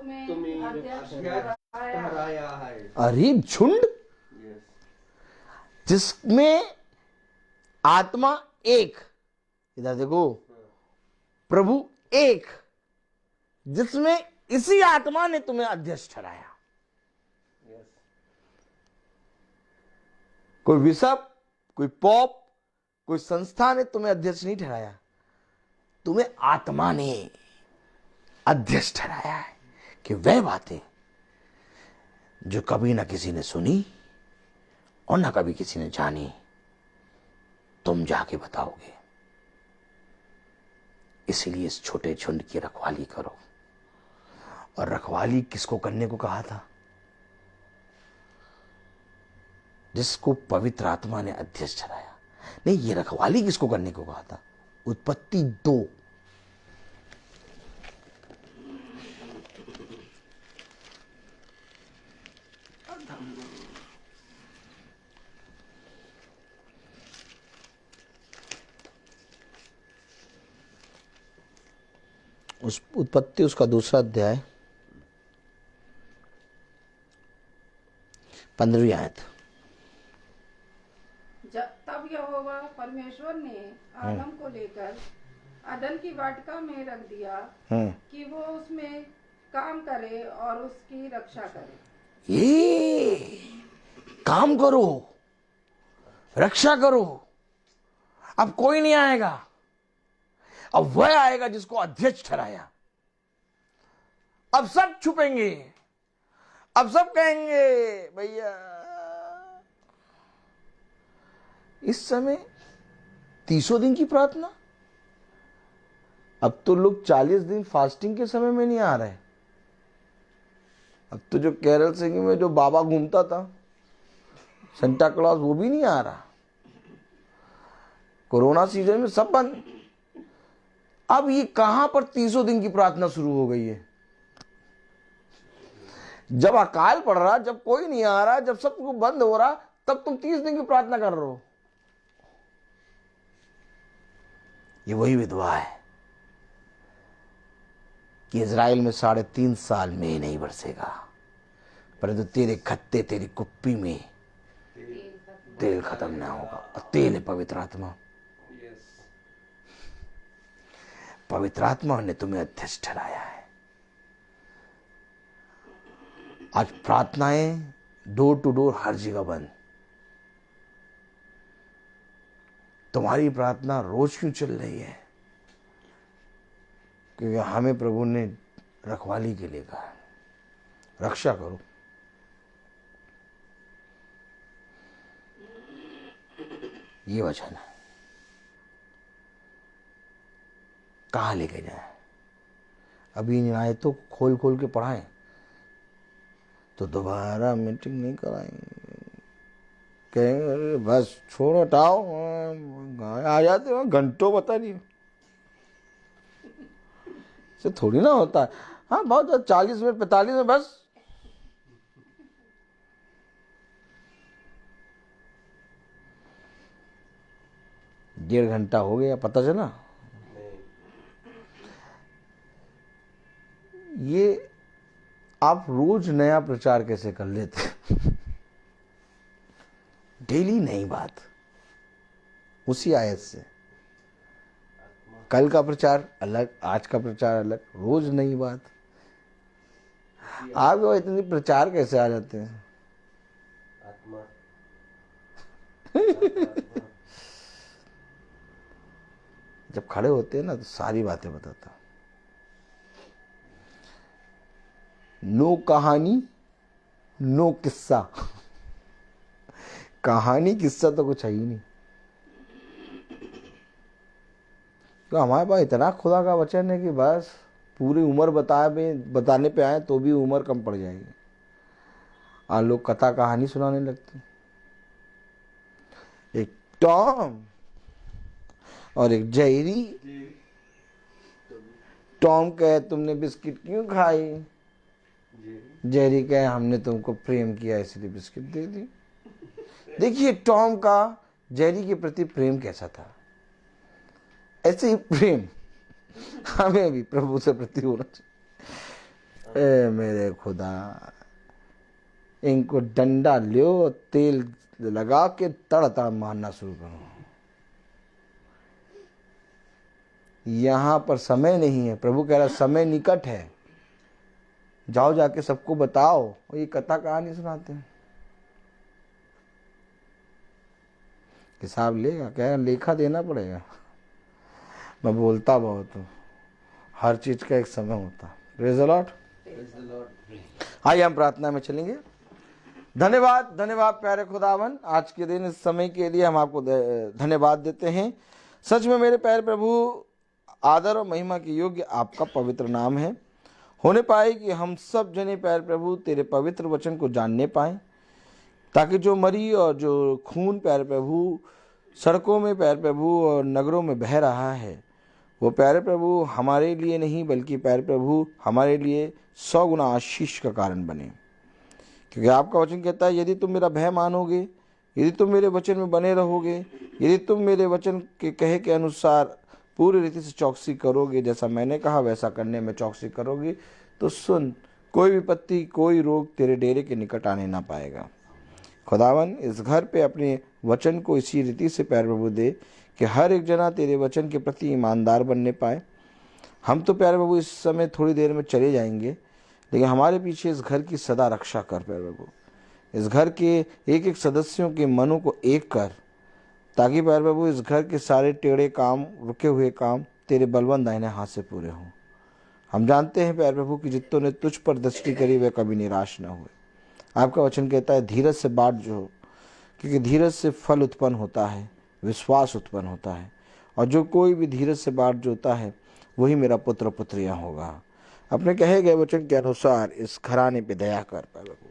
[SPEAKER 4] तुम्हें अध्यक्ष ठहराया है।
[SPEAKER 1] अरे झुंड
[SPEAKER 4] यस,
[SPEAKER 1] जिसमें आत्मा एक, इधर देखो, प्रभु एक, जिसमें इसी आत्मा ने तुम्हें अध्यक्ष ठहराया।
[SPEAKER 4] यस,
[SPEAKER 1] कोई बिशप, कोई पॉप, कोई संस्था ने तुम्हें अध्यक्ष नहीं ठहराया, तुम्हें आत्मा ने अध्यक्ष ठहराया है कि वह बातें जो कभी ना किसी ने सुनी और ना कभी किसी ने जानी, तुम जाके बताओगे। इसीलिए इस छोटे झुंड की रखवाली करो। और रखवाली किसको करने को कहा था? जिसको पवित्र आत्मा ने अध्यक्ष ठहराया। नहीं, ये रखवाली किसको करने को कहा था? उत्पत्ति 2। उस उत्पत्ति उसका 2 अध्याय 15वीं आयत।
[SPEAKER 2] तब यहोवा परमेश्वर ने आदम को लेकर अदन की वाटिका में रख दिया कि वो उसमें काम करे और उसकी रक्षा करे।
[SPEAKER 1] ये काम करो, रक्षा करो। अब कोई नहीं आएगा, अब वह आएगा जिसको अध्यक्ष ठहराया। अब सब छुपेंगे, अब सब कहेंगे भैया। इस समय 30 दिन की प्रार्थना, अब तो लोग 40 दिन फास्टिंग के समय में नहीं आ रहे। अब तो जो केरल सिंह में जो बाबा घूमता था सेंटा क्लॉज, वो भी नहीं आ रहा। कोरोना सीजन में सब बंद। अब ये कहां पर 30 दिन की प्रार्थना शुरू हो गई है? जब अकाल पड़ रहा, जब कोई नहीं आ रहा, जब सब कुछ बंद हो रहा, तब तुम 30 दिन की प्रार्थना कर रहे हो। ये वही विधवा है कि इजराइल में 3.5 साल में नहीं बरसेगा, परंतु तेरे खत्ते, तेरी कुप्पी में तेल खत्म ना होगा। और तेल है पवित्र आत्मा। पवित्र आत्मा ने तुम्हें अध्यक्ष ठहराया है। आज प्रार्थनाएं डोर टू डोर हर जगह बंद। तुम्हारी प्रार्थना रोज क्यों चल रही है? क्योंकि हमें प्रभु ने रखवाली के लिए कहा, रक्षा करो। ये वचन है। कहाँ लेके जाए? अभी इन आयतों को खोल खोल के पढ़ाएं तो दोबारा मीटिंग नहीं कराएंगे। कहेंगे अरे बस छोड़ो, हटाओ, आ जाते हो घंटों, पता नहीं से थोड़ी ना होता है। हाँ बहुत 40 मिनट 45 में बस। डेढ़ घंटा हो गया, पता चला? ये आप रोज नया प्रचार कैसे कर लेते? डेली नई बात, उसी आयत से। कल का प्रचार अलग, आज का प्रचार अलग, रोज नई बात। आपको इतनी प्रचार कैसे आ जाते हैं?
[SPEAKER 4] आत्मा
[SPEAKER 1] जब खड़े होते हैं ना तो सारी बातें बताता। नो कहानी, नो किस्सा। कहानी किस्सा तो कुछ है ही नहीं। तो हमारे पास इतना खुदा का वचन है कि बस पूरी उम्र बताने पे आए तो भी उम्र कम पड़ जाएगी। और लोग कथा कहानी सुनाने लगते। एक टॉम और एक जेरी। टॉम कहे तुमने बिस्किट क्यों खाई? जेरी कहे हमने तुमको प्रेम किया इसलिए बिस्किट दे दी। देखिए टॉम का जेरी के प्रति प्रेम कैसा था। ऐसे ही प्रेम हमें भी प्रभु से प्रति होना चाहिए। ए मेरे खुदा, इनको डंडा लो, तेल लगा के तड़ तड़ मारना शुरू करो। यहां पर समय नहीं है। प्रभु कह रहा समय निकट है, जाओ जाके सबको बताओ। और ये कथा कहानी सुनाते हैं, हिसाब लेगा क्या? लेखा देना पड़ेगा। मैं बोलता बहुत हूँ, हर चीज का एक समय होता है। Praise the Lord. आइए हम प्रार्थना में चलेंगे। धन्यवाद, धन्यवाद प्यारे खुदावन, आज के दिन इस समय के लिए हम आपको धन्यवाद देते हैं। सच में मेरे प्यारे प्रभु, आदर और महिमा के योग्य आपका पवित्र नाम है। होने पाए कि हम सब जने प्यारे प्रभु तेरे पवित्र वचन को जानने पाएं, ताकि जो मरी और जो खून प्यारे प्रभु सड़कों में प्यारे प्रभु और नगरों में बह रहा है, वो प्यारे प्रभु हमारे लिए नहीं बल्कि प्यारे प्रभु हमारे लिए 100 गुना आशीष का कारण बने। क्योंकि आपका वचन कहता है, यदि तुम मेरा भय मानोगे, यदि तुम मेरे वचन में बने रहोगे, यदि तुम मेरे वचन के कहे के अनुसार पूरी रीति से चौकसी करोगे, जैसा मैंने कहा वैसा करने में चौकसी करोगे, तो सुन, कोई विपत्ति कोई रोग तेरे डेरे के निकट आने ना पाएगा। खुदावन, इस घर पे अपने वचन को इसी रीति से प्यारे प्रभु दे कि हर एक जना तेरे वचन के प्रति ईमानदार बनने पाए। हम तो प्यारे प्रभु इस समय थोड़ी देर में चले जाएंगे, लेकिन हमारे पीछे इस घर की सदा रक्षा कर प्यारे प्रभु। इस घर के एक एक सदस्यों के मनों को एक कर, ताकि प्यारे प्रभु इस घर के सारे टेढ़े काम, रुके हुए काम तेरे बलवंत दाहिने हाथ से पूरे हों। हम जानते हैं प्यारे प्रभु कि जितनों ने तुझ पर दृष्टि करी वे कभी निराश न हुए। आपका वचन कहता है, धीरज से बाट जो, क्योंकि धीरज से फल उत्पन्न होता है, विश्वास उत्पन्न होता है, और जो कोई भी धीरज से बाट जोता है वही मेरा पुत्र पुत्रियां होगा। अपने कहे गए वचन के अनुसार इस घराने पे दया कर प्रभु,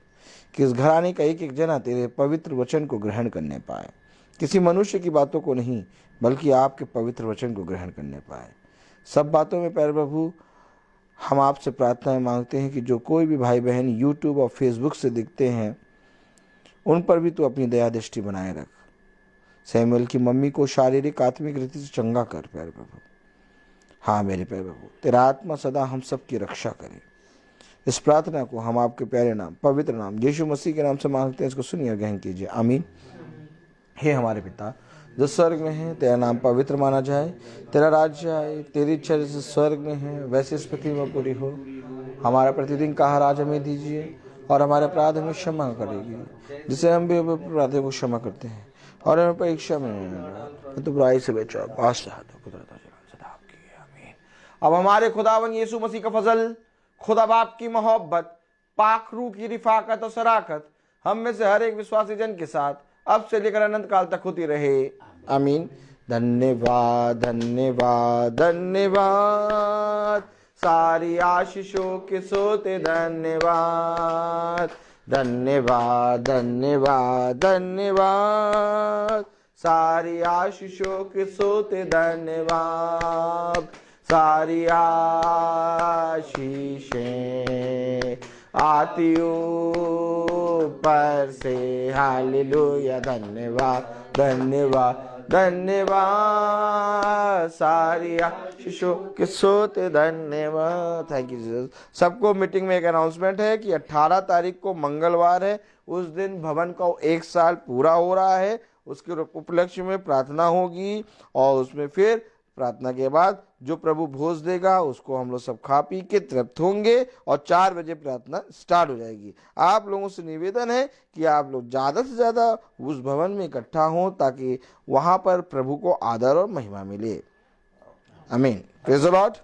[SPEAKER 1] कि इस घराने का एक एक जना तेरे पवित्र वचन को ग्रहण करने पाए, किसी मनुष्य की बातों को नहीं बल्कि आपके पवित्र वचन को ग्रहण करने पाए। सब बातों में प्यारे प्रभु हम आपसे प्रार्थनाएं मांगते हैं कि जो कोई भी भाई बहन यूट्यूब और फेसबुक से दिखते हैं, उन पर भी तू अपनी दया दृष्टि बनाए रख। सैमुअल की मम्मी को शारीरिक आत्मिक रीति से चंगा कर प्यारे प्रभु। हाँ मेरे प्यारे प्रभु, तेरा आत्मा सदा हम सब की रक्षा करे। इस प्रार्थना को हम आपके प्यारे नाम, पवित्र नाम यीशु मसीह के नाम से मांगते हैं, इसको सुनिए, ग्रहण कीजिए, आमीन। हे हमारे पिता जो स्वर्ग में है, तेरा नाम पवित्र माना जाए, तेरा राज्य आए, तेरी इच्छा जैसे स्वर्ग में है वैसे इस पृथ्वी में पूरी हो। हमारा प्रतिदिन का आहार आज हमें दीजिए, और हमारे अपराध हमें क्षमा करेगी जिसे हम भी अपराधियों को क्षमा करते हैं, और हमें परीक्षा में तो बुराई से बचाओ, पास आमीन। अब हमारे खुदावन यीशु मसीह का फजल, खुदा बाप की मोहब्बत, पाक रूह की रिफाकत और शराकत हम में से हर एक विश्वासी जन के साथ अब से लेकर अनंत काल तक होती रहे, आमीन। धन्यवाद धन्यवाद धन्यवाद, सारी आशीषों के सोते धन्यवाद। धन्यवाद धन्यवाद धन्यवाद, सारी आशीषों के सोते धन्यवाद। सारी आशीषें आती ऊपर से, हालेलुया। धन्यवाद धन्यवाद धन्यवाद, सारी आशीषों के सोते धन्यवाद। Thank you Jesus. सबको मीटिंग में एक अनाउंसमेंट है कि 18 तारीख को मंगलवार है, उस दिन भवन का 1 साल पूरा हो रहा है। उसके उपलक्ष्य में प्रार्थना होगी, और उसमें फिर प्रार्थना के बाद जो प्रभु भोज देगा उसको हम लोग सब खा पी के तृप्त होंगे, और 4 बजे प्रार्थना स्टार्ट हो जाएगी। आप लोगों से निवेदन है कि आप लोग ज़्यादा से ज़्यादा उस भवन में इकट्ठा हों, ताकि वहाँ पर प्रभु को आदर और महिमा मिले, आमीन। Praise the Lord.